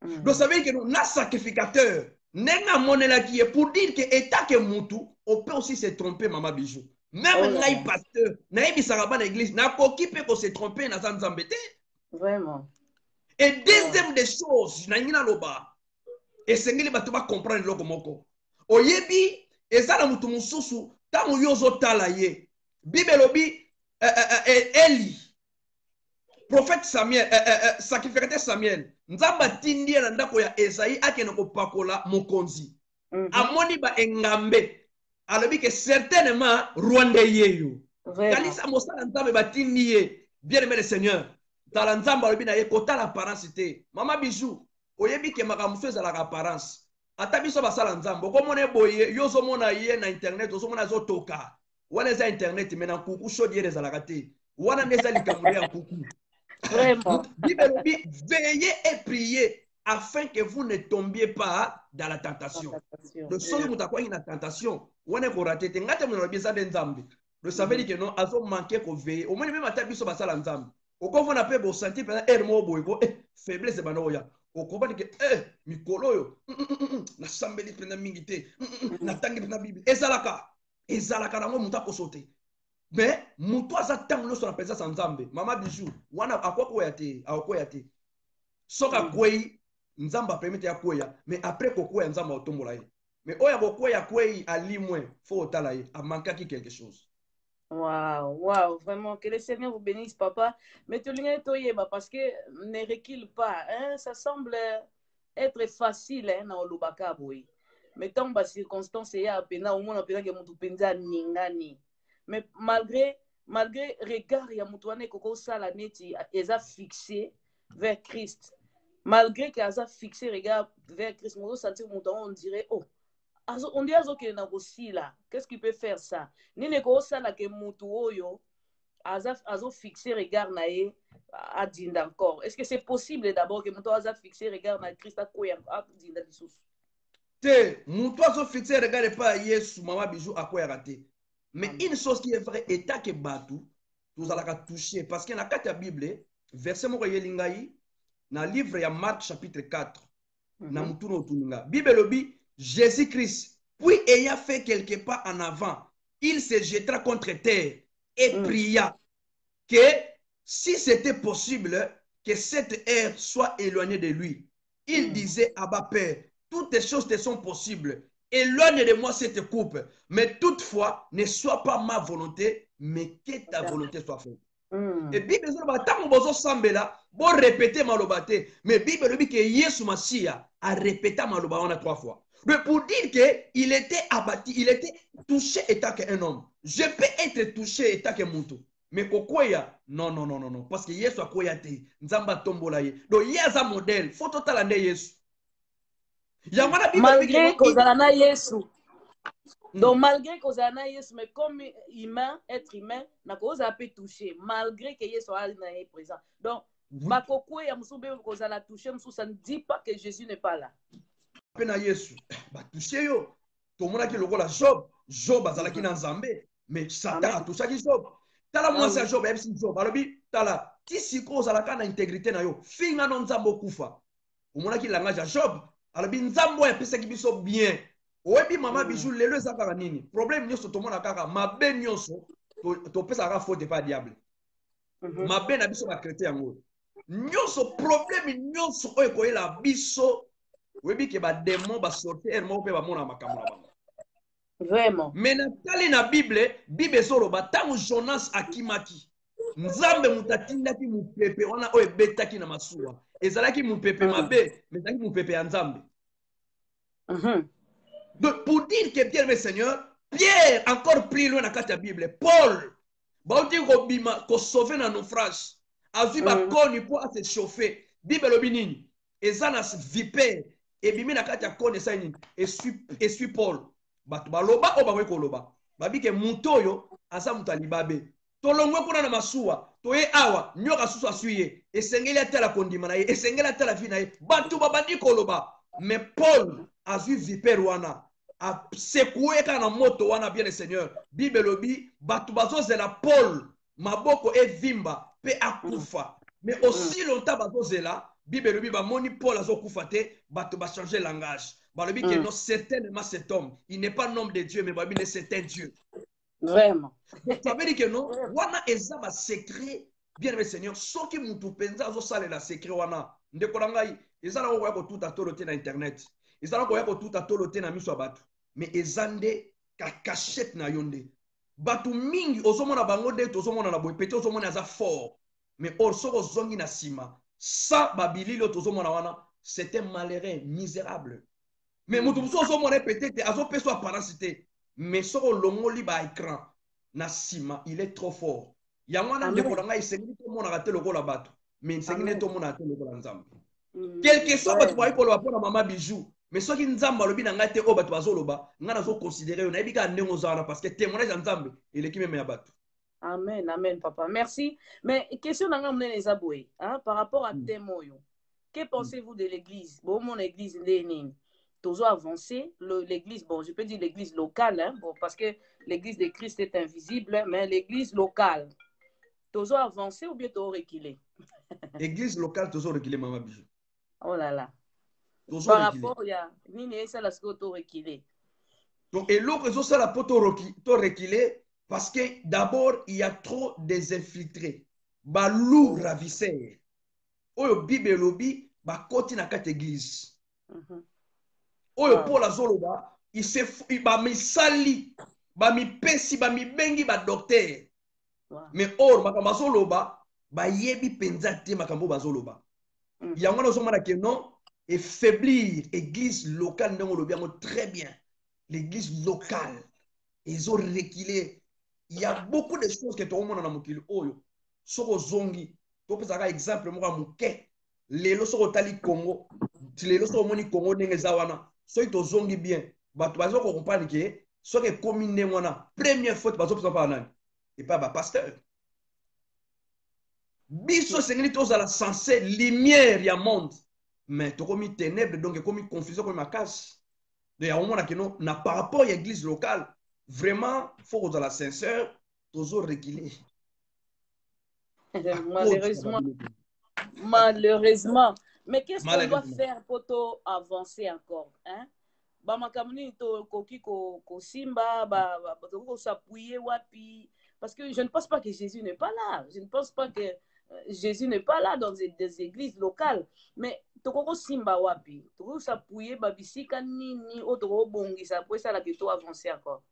[SPEAKER 2] Donc ça veut dire que nous na sacrificateur nenga monela qui est pour dire que état que mutu on peut aussi se tromper maman bijou. Même ngai pasteur na ebisaka ba na église na koki pe ko se tromper na nzambe te.
[SPEAKER 3] Vraiment.
[SPEAKER 2] Et deuxième des choses na ngina loba esengeli bato ba comprendre loko moko. Oyebi ezala mutu mususu tango yozo tala ye. Bible lobi Eli, prophète Samuel, sacrificateur Samuel, nzamba tindi na ndako ya Esaïe akena ko pakola mokonzi. Amoni ba engambe. Alobi que certainement Rwanda yeyo. Kalisa mosala nzambe ba tindi ye. Bien aimé le Seigneur. Tala nzamba alobi na ye kota l'apparence te. Mama bijou, oyebi ke makamuso ezala apparence. Ata biso basala nzambe, okomona boye yozo mona ye na internet, ozo mona zo toka. Wana za internet mais na kuku chaudier les alakate wana neza likamule ya kuku
[SPEAKER 3] Vraiment.
[SPEAKER 2] Bible dit veillez et priez afin que vous ne tombiez pas dans la tentation. Le seul mutakwa ina tentation wana ko rater te ngate mo biza de nzambe. Le savait dire que non azo manquer ko veiller au moins même atabiso basala nzambe. Okovona pe bo sentir pendant ermo boyko faiblesse banoya. Okobani que mikolo yo na sambeli pendant mingite na tangi pendant bible ezalaka ezalaka nango mutu akosote mais mutu aza ntango nyonso na présence ya nzambe mama bijou wana akokoya te soki akwei nzambe apermete ya kweya mais après kokweya nzambe aotombola ye mais oyo akokweya kwei alimwe fo otala ye amankaki quelque chose.
[SPEAKER 3] Waouh, waouh, vraiment, que le Seigneur vous bénisse, papa. Mais tu l'as parce que ne recule pas. Hein? Ça semble être facile hein, dans le Bakaboui. Mais tant que circonstance est à peine, au moins on peut dire que mon penza ningani. Mais malgré regard ya mutuane koko sala neti eza fixé vers Christ. Malgré que eza fixé regard vers Christ, on sentir on dirait oh on dit que na aussi là. Qu'est-ce qui peut faire ça? Ni ne ko sala ke mutu oyo azo fixé regard na ye a dinda encore. Est-ce que c'est possible d'abord que mutu azo fixé regard na Christ a koya a dinda lisusu?
[SPEAKER 2] Te, mutu azo fixé regard pas Yesu mama bijou a koya raté. Mais une chose qui est vraie état que batu nous allons toucher parce que dans la Bible verset moko yelingai na livre ya Marc chapitre 4 na mutuno tuninga Bible lobi Jésus-Christ puis ayant fait quelques pas en avant il se jeta contre terre et pria que si c'était possible que cette ère soit éloignée de lui. Il disait Abba Père, toutes les choses te sont possibles. Éloigne de moi cette coupe, mais toutefois, ne soit pas ma volonté, mais que ta volonté soit faite. Et Bible dit bon répéter malobate, mais Bible dit que Yesu Masia a répété maloba on a 3 fois. Mais pour dire qu'il était abattu, il était touché étant qu'un homme. Je peux être touché étant qu'un mouton. Mais kokoya, non, parce que Yesu a koyate, nzamba tombola ye. Donc Yesu modèle, faut total ande Yesu.
[SPEAKER 3] Malgré qu'on a Yesu. Donc malgré qu'on a Yesu, mais comme humain, être humain, n'a pas pu toucher. Malgré que Yesu est présent. Donc, ma kokoya, qu'on a touché, ça ne dit pas que Jésus n'est pas là.
[SPEAKER 2] Pena Yesu, ba touché yo. Tout le monde a qui le rôle à Job azalaki na Nzambe, mais Satan a touché qui Job. Tala moi c'est Job, même si Job, alobi tala ti siko ozalaka na intégrité na yo, finga no Nzambe kufa. Omona ki langage ya Job, alobi Nzambe ya pesa ki biso bien. Oyebi mama bijou lelo ezaka nini? Problème nyonso to mona kaka mabe nyonso to pesa ka faute pas diable. Mabe na biso ba chrétien yango. Nyonso problème nyonso oyo koyela biso oui, que les démons vont sortir,
[SPEAKER 3] vraiment.
[SPEAKER 2] Mais dans la Bible solo batango Jonas akimaki. Nzambe mutatindaki mupepe wana oyo betaki na masuwa. Ezalaki mupepe mabe, mais ezalaki mupepe ya Nzambe. Donc pour dire que Pierre, mes seigneurs, Pierre encore plus loin dans la Bible, Paul, bauti ko bima ko sauver na naufrage. Azu ba koni pour se chauffer. Bible obinini. Ezana vipère. Et bimi na kati ya kone sa nini esui Paul batu baloba o bawe koloba babi ke mutoyo asa mutalibabe tolongwe kuna na masuwa toye awa nyoka susu asuye esengeli atela kondima na ye esengeli atela vina ye batu babandi koloba mais Paul azui vipère wana a secoué kana moto wana bien le Seigneur Bible lobi batu bazozela Paul maboko evimba pe akufa mais aussi longtemps bazozela Bible lobi ba moni Paul azokufa te bato ba changer langage balobi que non certainement cet homme il n'est pas un homme de Dieu mais babi il est un Dieu
[SPEAKER 3] vraiment
[SPEAKER 2] donc ça veut dire que non wana eza ba secret bien aimé Seigneur soki mutu penza azosalela secret wana ndeko na ngai eza na koya kotuta tolo te na internet eza na koya kotuta tolo te na miso ya bato mais eza nde ka cachette na yo nde bato mingi ozomona bango nde tozomona na boye pete ozomona aza fort mais or soko ozongi na nsima sa babilili oyo tozomona wana c'est un malheureux misérable mais mutu mosusu ozomona peut-être azopesa apparence te mais soko olongoli ba écran na nsima il est trop fort yango wana ndeko na ngai esengeli tomonaka te lokola bato mais esengeli tomonaka te lokola nzambe quelque soit bato bayi koloba mpona mama bijou mais soki nzambe alobi na ngai te oyo bato bazoloba ngai nazoconsidere yo nayebi kaka ndenge oza wana parce que témoignage ya nzambe eleki meme ya bato.
[SPEAKER 3] Amen, amen, papa. Merci. Mais question dans les aboués, hein, par rapport à Témoyo. Que pensez-vous de l'église? Bon, mon église, toujours avancé. L'église, bon, je peux dire l'église locale, hein, bon, parce que l'église de Christ est invisible, mais l'église locale, toujours avancé ou bien toujours reculé?
[SPEAKER 2] L'église locale, toujours reculé, maman bijou.
[SPEAKER 3] Oh là là.
[SPEAKER 2] Toujours
[SPEAKER 3] par
[SPEAKER 2] reculé.
[SPEAKER 3] rapport, il y a Nini ça la toujours reculé.
[SPEAKER 2] Donc, et l'autre, ça la poto reculé. Parce que d'abord, il y a trop des infiltrés. Balou ravisseur. Oyo Bible lobi, ba koti na kate église. Oyo Paul azoloba, il se ba mi sali, ba mi pesi, ba mi bengi ba docteur. Mais or makambo azoloba, ba yebi penza te makambo bazoloba. Yango na zomana ke non, et faiblir église locale ndongo lobi yango très bien. L'église locale, ils ont reculé. Il y a beaucoup de choses que tout le monde a mokili oyo. Soko zongi, to pesa ka exemple mo ka muke. Lelo soko tali Congo, lelo soko moni Congo ndenge zawana. Soki to zongi bien, bato bazo ko comprendre que soki komi ndenge wana, première fois bazo pesa pa nani. Et pas ba pasteur. Biso sengeli to za la sensé lumière ya monde. Mais to komi ténèbres donc komi confusion komi makasi. Donc ya omona que non na par rapport à l'église locale. Vraiment, il faut que la sincère, toujours reculer.
[SPEAKER 3] Malheureusement. Malheureusement. Mais qu'est-ce qu'on doit faire pour avancer encore? Hein? Parce que je ne pense pas que Jésus n'est pas là. Je ne pense pas que Jésus n'est pas là dans des églises locales. Mais toko simba wapi, toko s'appuyer babisika nini, otoko bongisa pour ça la que avancer encore.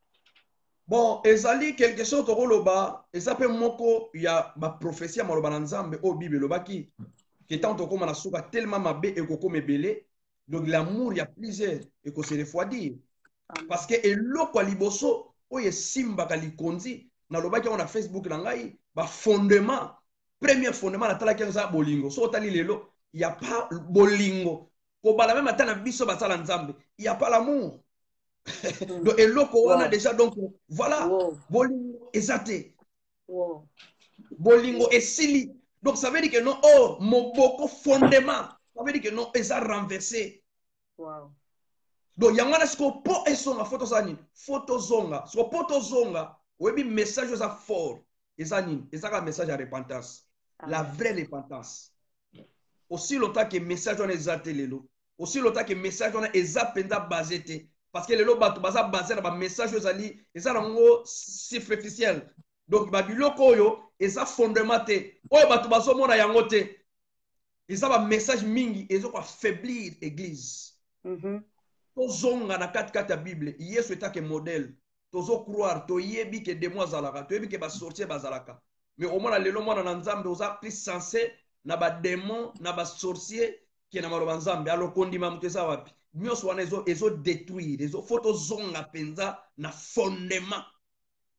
[SPEAKER 2] Bon, ezali quelque chose to koloba, ezape moko ya ba prophétie maloba na Nzambe o Bible lobaki que tant to koma na suka tellement mabe e koko mebele, donc l'amour ya plusieurs et ko se refroidir. Parce que eloko liboso o ye simba ka likonzi na lobaki on a Facebook na ngai ba fondement, premier fondement na tala kenza bolingo. So tali lelo, il y a pas bolingo. Ko bala même atana biso basala Nzambe, il y a pas l'amour. Donc, et là, on a déjà, donc, voilà, bolingo ezate. Bolingo et sili. Donc, ça veut dire que non, oh, mon beaucoup fondement. Ça veut dire que non, eza renversé. Donc, il y a un esco po et songa, photo zani, photo zonga, so poto zonga, ou bien message osa fort. Ezani, ezaka message à repentance. La vraie repentance. Aussi longtemps que message on ezate lelo. Aussi longtemps que message on ezapenda basé. Parce que les lots baza basé dans message ezali eza nango superficiel. Donc ba biloko oyo eza fondamenté. Oyo bato bazo mona yango te. Eza ba message mingi ezo ko affaiblir église. Tozonga na kati ya Bible, Yesu etake modèle. Tozo croire to yebi ke démon azalaka, to yebi ke ba sorcier bazalaka. Mais au moins lelo mona na Nzambe oza plus sensé na ba démon na ba sorcier ki na maloba Nzambe alors kondima mutesa wapi. Nyos wana ezo détruire, ezo photo zonga penza na fondement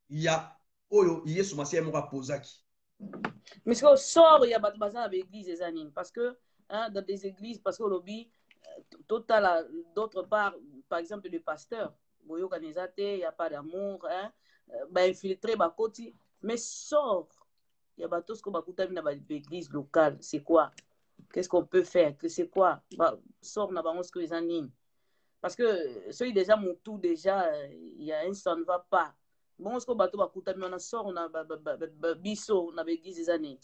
[SPEAKER 2] ya oyo Yesu Masiya moko apozaki.
[SPEAKER 3] Mais ce qu'on sort il y a bazan avec église des animes parce que hein, dans des églises parce que lobby total d'autre part par exemple le pasteur boyo kanezate il y a pas d'amour hein ba infiltrer ba koti mais sort il y a batos ko bakutami na ba église locale c'est quoi? Qu'est-ce qu'on peut faire? Que c'est quoi? Sort na bango ce que les animes. Parce que celui déjà mon tout déjà il y a un ça ne va pas. bon ce que bato bakutami wana sort na biso na baeglise eza nini?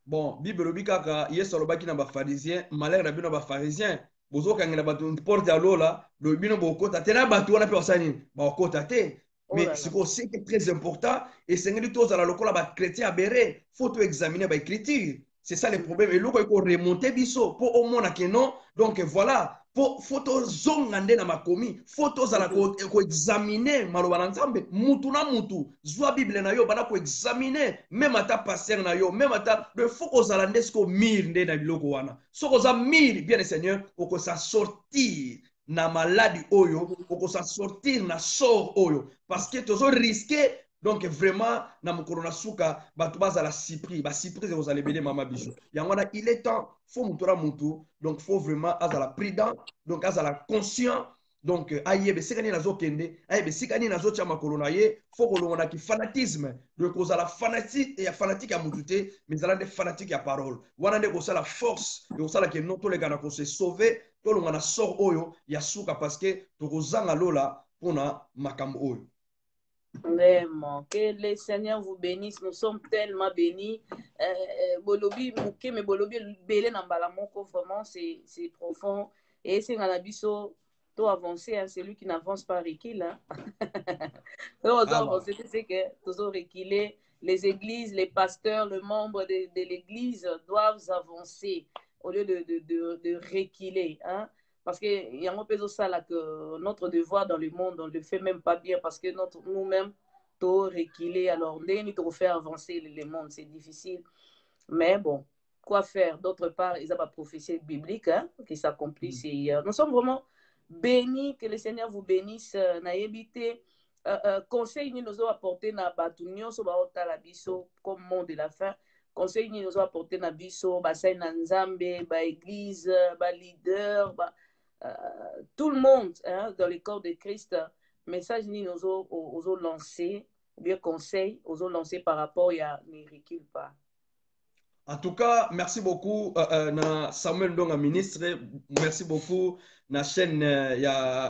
[SPEAKER 2] Bon, Bible lobi kaka Yesu alobaki na bafarisien, malheur na bino bafarisien, bozokangela bato porte ya lola, lobi bino bokota te na bato wana mpe basala nini? Bakota te.
[SPEAKER 3] Oh
[SPEAKER 2] Mais
[SPEAKER 3] là
[SPEAKER 2] ce
[SPEAKER 3] là.
[SPEAKER 2] qui est très important, et c'est que tous à la locola ba chrétien aberré, faut tout examiner ba écriture. C'est ça le problème. Et là, il faut remonter biso pour au moins que non. Donc voilà, faut to zongande na makomi, faut to zala ko examiner maloba na nzambe, mutu na mutu, zwa Bible na yo bana ko examiner, même ata pasteur na yo, même ata le faut ko zala ndesko mir nde na biloko wana. So ko za mir bien le Seigneur, ko sa sortir na maladie oyo, ko sa sortir na sort oyo parce que tozo risquer. Donc vraiment na mokolo na suka bato bazala sipri ba sipri vous allez béder mama bijou yangwana il est temps faut mutora mutu donc faut vraiment azala prudent donc azala conscient donc ayebe sekani nazo kende ayebe sikani nazo tia makolo na ye faut kolongona ki fanatisme donc ozala fanatique ya fanatique ya mutu te mais zala de fanatique ya parole wana nde kosala force et kosala ke non to legana ko se sauver to longana sort oyo ya suka parce que tokozanga lola pona makambo oyo.
[SPEAKER 3] Vraiment, que le Seigneur vous bénisse. Nous sommes tellement bénis. Bolobi, mouké, mais Bolobi, belé nambala moko, vraiment, c'est profond. Et c'est un abisso, tout avancé, hein, c'est lui qui n'avance pas recul. Hein. C'est que toujours reculer. Les églises, les pasteurs, les membres de l'église doivent avancer au lieu de reculer. Hein. Parce qu'il y a un peu de ça là que notre devoir dans le monde, on ne le fait même pas bien parce que nous-mêmes, tout reculer. Alors, nous devons faire avancer le monde, c'est difficile. Mais bon, quoi faire? D'autre part, ils ont la prophétie biblique hein, qui s'accomplissent hier. Nous sommes vraiment bénis, que le Seigneur vous bénisse. Naïbité, conseil nous nous apporté na batunyo so baota la biso comme monde de la fin. Conseil nous nous apporté na biso, basai na nzambe, ba église, ba leader, tout le monde hein, dans le corps de Christ, message ni nous ont lancé, ou bien conseil, nous ont lancé par rapport à ne recule pas.
[SPEAKER 2] En tout cas, merci beaucoup na Samuel Ndonga ministre, merci beaucoup na chaîne ya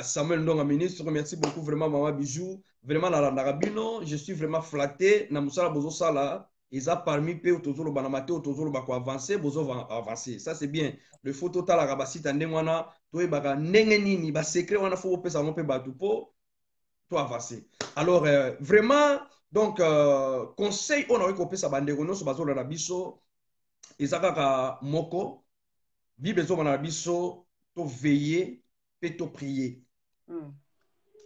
[SPEAKER 2] Samuel Ndonga ministre, merci beaucoup vraiment Mama Bijou, vraiment la Narabino, je suis vraiment flatté na musala bozo sala. Ils ont parmi peu autour de banamate autour de bako avancer bozo avancer ça c'est bien le photo tala rabasi tande wana to e baka ndenge nini ba secret wana faut pesa mo pe batu po to avancer alors vraiment donc conseil on a ko pesa bande ko no so bazo na biso ezaka ka moko bible zo na biso to veiller et to prier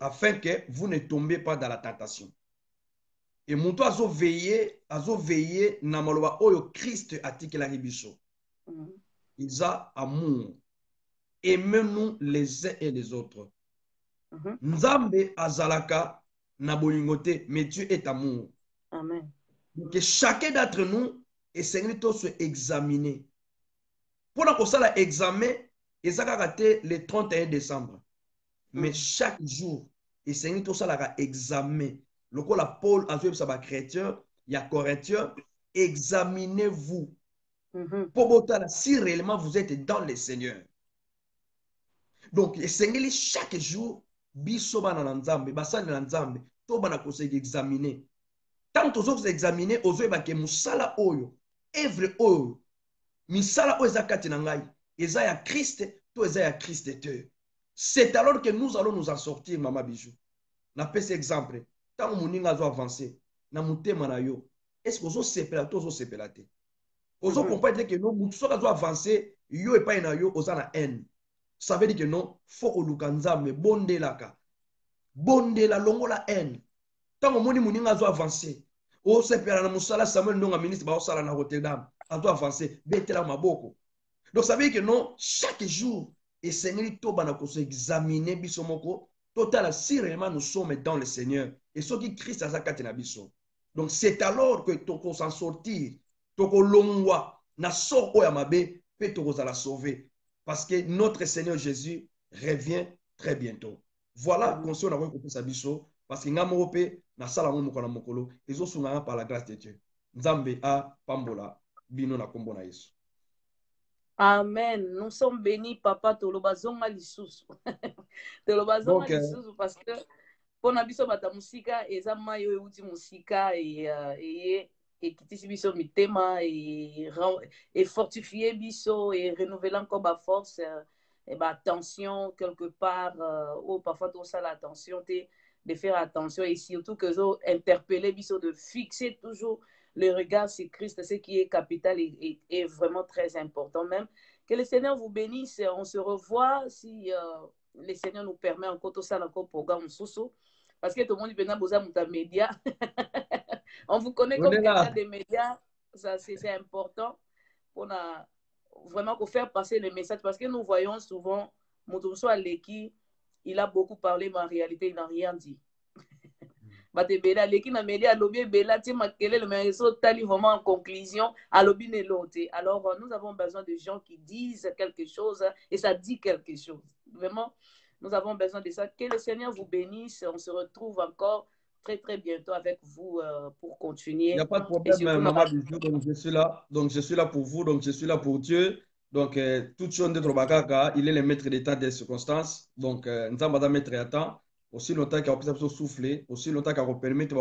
[SPEAKER 2] afin que vous ne tombez pas dans la tentation. Et mon toit azo veiller na maloba oyo Christ atikela biso. Ils ont amour. Aimez-nous les uns et les autres. Nzambe azalaka na bolingote, mais Dieu est amour.
[SPEAKER 3] Amen.
[SPEAKER 2] Donc chacun d'entre nous essaye de se examiner. Pour la examen, ezaka te le 31 décembre. Mais chaque jour, essaye de faire examen. Le la Paul a joué sa chrétien, il y a corinthien, examinez-vous. Pour botter si réellement vous êtes dans le Seigneur. Donc, essayez chaque jour, biso bana nzambe, basani na nzambe, to bana ko examiner. Tant que vous examinez, ozo ba ke musala oyo, evre oyo, misala oyo zakati na ngai, eza ya Christ, to eza ya Christ te. C'est alors que nous allons nous en sortir, Mama Bijou. Na pese exemple. Tant que moninga zo avancer, na mutema na yo, est-ce que ozo sepela to ozo sepela te? Ozo comprendre que non, mutu so zo avancer, yo e pa na yo oza na haine. Ça veut dire que non, faut oluka nzambe bondelaka. Bondela longo la haine. Tant que moninga zo avancer, o sepela na musala Samuel Ndonga ministre ba osala na Rotterdam, azo avancer, betela maboko. Donc ça veut dire que non, chaque jour et Seigneur toba na ko se examiner biso moko total si réellement nous sommes dans le Seigneur et ce qui Christ a zakati na biso. Donc c'est alors que toko s'en sortir, toko longwa na sort oya mabe pe toko za la sauver parce que notre Seigneur Jésus revient très bientôt. Voilà conseil on a ko sa biso parce que ngamo pe na sala mo ko na mokolo ezo sunga par la grâce de Dieu. Nzambe a pambola bino na kombo na Yesu.
[SPEAKER 3] Amen. Nous sommes bénis, papa. Tolobazonga lisusu. Tolobazonga lisusu parce que Pona biso bata musika eza mayo euti musika et ekitisi biso mitema et fortifier biso et renouveler encore ba force et ba attention quelque part ou parfois tout ça l'attention de faire attention et surtout que zo interpeller biso de fixer toujours le regard sur Christ, ce qui est capital et vraiment très important même. Que le Seigneur vous bénisse. On se revoit si le Seigneur nous permet encore tout ça encore programme sous parce que tout le monde dit que besoin de médias. On vous connaît comme quelqu'un des médias, ça c'est important pour vraiment pour faire passer le message parce que nous voyons souvent Moutousso Aleki, il a beaucoup parlé mais en réalité il n'a rien dit. Vraiment en conclusion, alors nous avons besoin de gens qui disent quelque chose et ça dit quelque chose. Vraiment, nous avons besoin de ça. Que le Seigneur vous bénisse. On se retrouve encore très très bientôt avec vous pour continuer.
[SPEAKER 2] Il n'y a pas de problème, Maman Bijou. Donc je suis là. Donc je suis là pour vous. Donc je suis là pour Dieu. Donc toute chose de Trobakaka, il est le maître d'état des circonstances. Donc nous allons mettre à temps. Aussi longtemps qu'il y a pu souffler, aussi longtemps qu'il y a permis de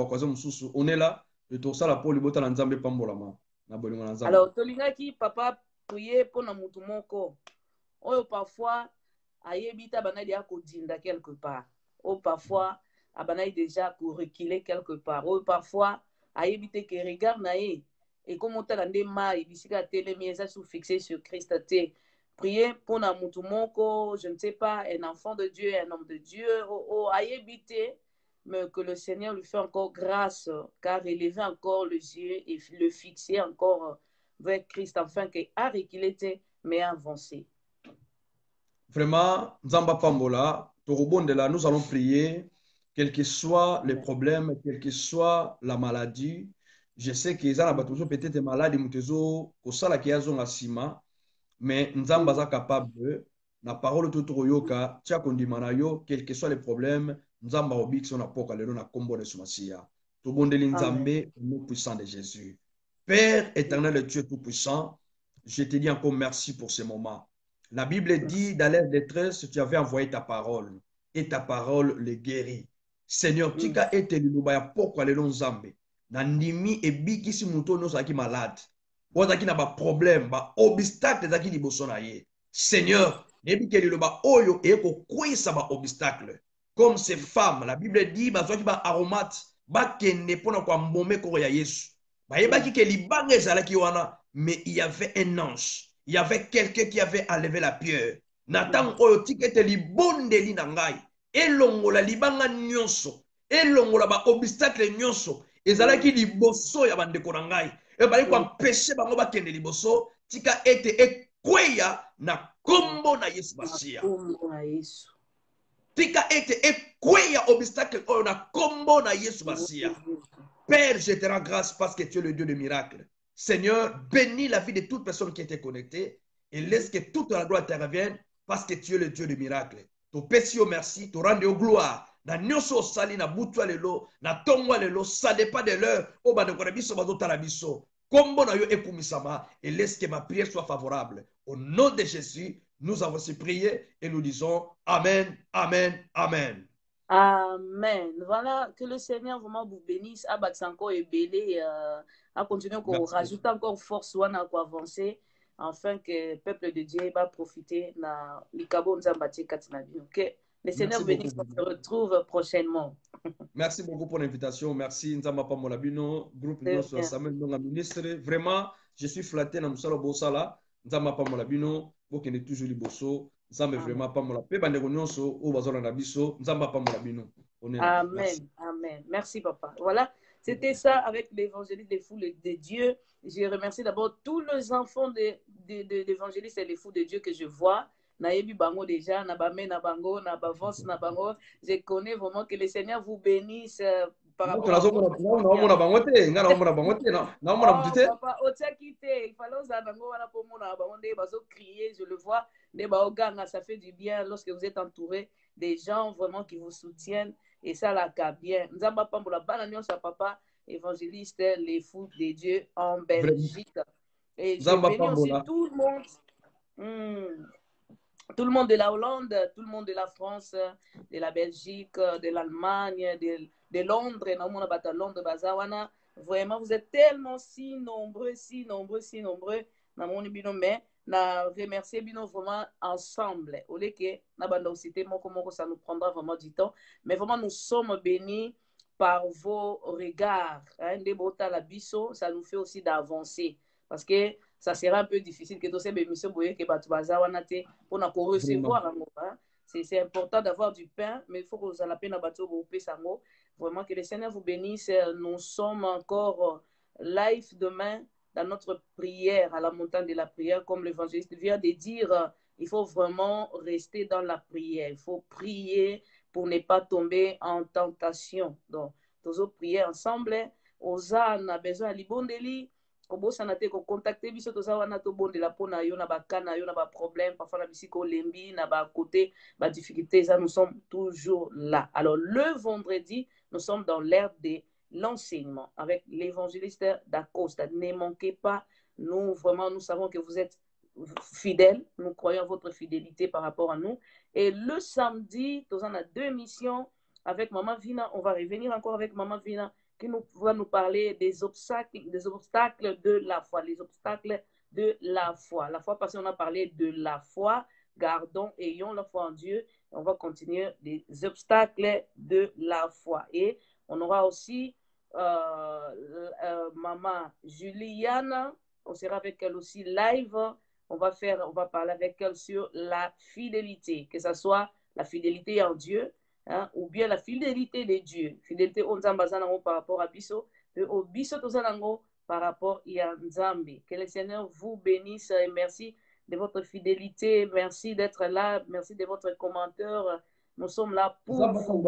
[SPEAKER 2] on est là. Le tour ça la pour le botin en Zambie Pambolama.
[SPEAKER 3] Alors, Tolingaki, papa, prier pour Namutumoko. Oh, parfois, Ayebita Banaï a kodinda quelque part. Oh, parfois, Abanaï déjà pour reculer quelque part. Oh, parfois, Ayebita qui regarde Naï. Et comme on t'a dans des mailles, ici, la télé, mais ça sous fixé sur Christ. Prier pour Namutumoko, je ne sais pas, un enfant de Dieu, un homme de Dieu, Ayebite, mais que le Seigneur lui fait encore grâce, car élever encore les yeux et le fixer encore vers Christ, afin qu'il était, mais avancé.
[SPEAKER 2] Vraiment, Nzamba Pambola, Torobondela, nous allons prier, quels que soient les problèmes, quelle que soit la maladie. Je sais que ça n'a pas toujours peut-être malade, au sala qui a zone asima. Mais Nzamba est capable, la parole de Yoka, tia kondimana yo, quels que soient les problèmes, Nzamba obik son apoka le na kombo de Sumasia. Tout bon de l'Inzambé, au nom puissant de Jésus. Père éternel, Dieu tout-puissant, je te dis encore merci pour ce moment. La Bible dit, dans l'air détresse, tu avais envoyé ta parole, et ta parole le guérit. Seigneur, tika ete lubaya pokwa le Nzambe. Nandimi e biki si muto no saki malade. Ozaki na ba problème, ba obstacle zaki liboso na ye. Seigneur, nebike liloba oyo e ko kwisa ba obstacle. Comme ces femmes, la Bible dit, ba zwaki ba aromate, ba kende pona kwa mbome ko ya Yesu. Ba yebaki ke libanga ezalaki wana, mais il y avait un ange. Il y avait quelqu'un qui avait enlevé la pierre. Nathan oyo tikete libondeli na ngai. Elongola libanga nyonso. Elongola ba obstacle nyonso. Ezalaki liboso ya bandeko na ngai. Et bali kwa péché bango bakende liboso tika ete ekweya na kombo na Yesu Masia. Tika ete ekweya obstacle oyo na kombo na Yesu Masia. Père, je te rends grâce parce que tu es le Dieu de miracles. Seigneur, bénis la vie de toute personne qui était connectée et laisse que toute la gloire te revienne parce que tu es le Dieu de miracles. Tu péché au merci, tu rends au gloire. Na nyonso sali na butwa lelo na tongwa lelo ça dépend de l'heure au bande ko biso bazo tarabiso kombo na yo ekumisama et laisse que ma prière soit favorable au nom de Jésus nous avons aussi prié et nous disons amen amen amen
[SPEAKER 3] amen. Voilà, que le Seigneur vraiment vous bénisse à encore et belé à continuer qu'on rajoute encore force à avancer afin que le peuple de Dieu va profiter na likabo nzambati katinabi. OK. Le Seigneur bénisse, on se retrouve prochainement.
[SPEAKER 2] Merci beaucoup pour l'invitation. Merci Nzamba Pamolabino, groupe Nyonso Samuel Ndonga ministre. Vraiment, je suis flatté dans Moussala Bossala. Nzamba Pamolabino, vous qui êtes toujours liboso. Nzamba vraiment Pamola. Pe bandeko nyonso o bazola na biso. Nzamba Pamolabino.
[SPEAKER 3] Amen. Amen. Merci papa. Voilà, c'était ça avec l'évangéliste des fous de Dieu. Je remercie d'abord tous les enfants de l'évangéliste et les fous de Dieu que je vois. Nayebi bango déjà, na bame na bango, na bavance na bango. Je connais vraiment que le Seigneur vous bénisse par rapport à papa, il fallait crier, je le vois, ça fait du bien lorsque vous êtes entouré des gens vraiment qui vous soutiennent et ça la cap bien. Nous avons pas pour la banane sa papa évangéliste les fous de Dieu en Belgique. Et je bénis aussi tout le monde. tout le monde de la Hollande, tout le monde de la France, de la Belgique, de l'Allemagne, de Londres, Londres, Bazawana. Vraiment, vous êtes tellement si nombreux, si nombreux, si nombreux. Mais na remercier bino vraiment ensemble. Au lieu que na bandosité, ça nous prendra vraiment du temps. Mais vraiment, nous sommes bénis par vos regards. Hein, ça nous fait aussi d'avancer. Parce que ça sera un peu difficile que tous ces émissions pour recevoir. Hein. C'est important d'avoir du pain, mais il faut que vous ayez la peine à vraiment que le Seigneur vous bénisse. Nous sommes encore live demain dans notre prière à la montagne de la prière, comme l'évangéliste vient de dire. Il faut vraiment rester dans la prière. Il faut prier pour ne pas tomber en tentation. Donc, nous allons prier ensemble. Ozan a besoin de libondeli. Kobosana te ko contacter biso toza wana to bondela pona yo na bakana yo na ba problème parfois na bisiko lembi na ba côté ba difficulté ça nous sommes toujours là. Alors le vendredi nous sommes dans l'ère de l'enseignement avec l'évangéliste d'Acosta. Ne manquez pas, nous vraiment nous savons que vous êtes fidèles, nous croyons à votre fidélité par rapport à nous. Et le samedi nous avons 2 missions avec Maman Vina, on va revenir encore avec Maman Vina qui va nous parler des obstacles de la foi, les obstacles de la foi. La foi, parce qu'on a parlé de la foi, gardons, ayons la foi en Dieu. On va continuer les obstacles de la foi. Et on aura aussi Maman Juliana, on sera avec elle aussi live. On va parler avec elle sur la fidélité, que ce soit la fidélité en Dieu, hein, ou bien la fidélité de Dieu. Fidélité par rapport à Bisso, au Bisso par rapport à Nzambi. Que le Seigneur vous bénisse et merci de votre fidélité. Merci d'être là. Merci de votre commentaire. Nous sommes là pour vous.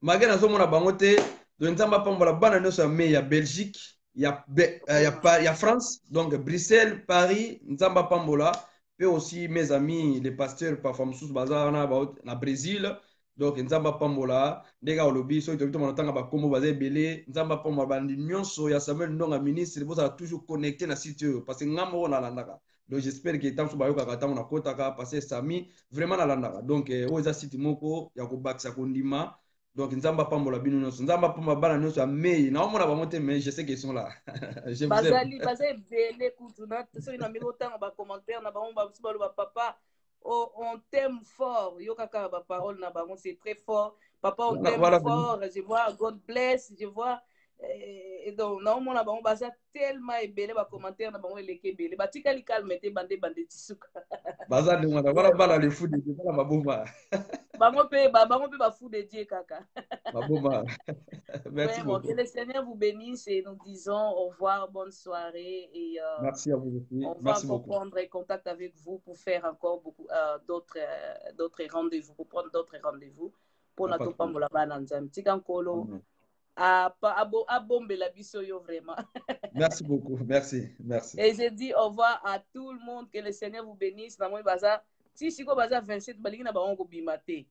[SPEAKER 2] Magana zomona bangote, de Nzamba pambola bana nosa me ya Belgique, il y a France, donc Bruxelles, Paris, Nzamba pambola. Et aussi mes amis, les pasteurs, parfois, Moussous Bazar, na Brésil. Donc, Nzamba Pambola, Nega Olobi, so ito manotanga ba kombo bazé belé, Nzamba Pambola bandi nyonso ya Samuel Ndonga ministre, vous êtes toujours connecté na site parce que ngamo na landaka. Donc j'espère que tant so bayoka kata na kotaka parce que Sami vraiment na landaka. Donc oza site moko ya ko baksa kondima. Donc Nzamba Pambola bino nyonso, Nzamba Pambola bana nyonso ya mei, na omona ba monte mais je sais qu'ils sont là.
[SPEAKER 3] Je vous aime. Bazali belé kutuna, so ina milota ba commentaire na ba on ba papa. Oh, on t'aime fort. Yo kaka ba parole na bango c'est très fort. Papa on t'aime fort. Je vois God bless, je vois et donc na on na bango baza tellement belé ba commentaire na bango eleke belé. Ba tikali calme te bande tisuka.
[SPEAKER 2] Baza de mona voilà bala le fou de bala baboma.
[SPEAKER 3] Bango pe ba fou de Dieu kaka.
[SPEAKER 2] Baboma. Merci beaucoup.
[SPEAKER 3] Que le Seigneur vous bénisse et nous disons au revoir, bonne soirée et
[SPEAKER 2] merci à vous aussi.
[SPEAKER 3] On va encore prendre contact avec vous pour faire encore beaucoup d'autres rendez-vous, pour prendre d'autres rendez-vous pour notre pambola bananzam. Tikankolo a bombe la bisoyo vraiment.
[SPEAKER 2] Merci beaucoup, merci.
[SPEAKER 3] Et je dis au revoir à tout le monde, que le Seigneur vous bénisse. Maman baza si siko baza 27 balingina ba ongo bimate.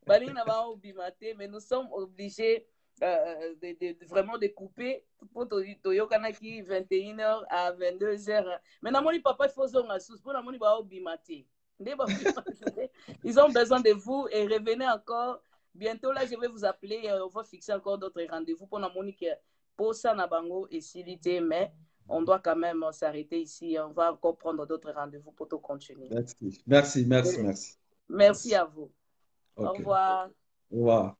[SPEAKER 3] Balingina ba ongo bimate, mais nous sommes obligés vraiment de couper pour Toyokanaki 21h à 22h. Mais namoni papa il faut zonga sous pour namoni ba obimate. Ils ont besoin de vous et revenez encore. Bientôt là je vais vous appeler, on va fixer encore d'autres rendez-vous pour namoni que pour ça na bango et silité mais on doit quand même s'arrêter ici. On va encore prendre d'autres rendez-vous pour tout continuer.
[SPEAKER 2] Merci.
[SPEAKER 3] Merci à vous.
[SPEAKER 2] Okay.
[SPEAKER 3] Au revoir.
[SPEAKER 2] Au revoir.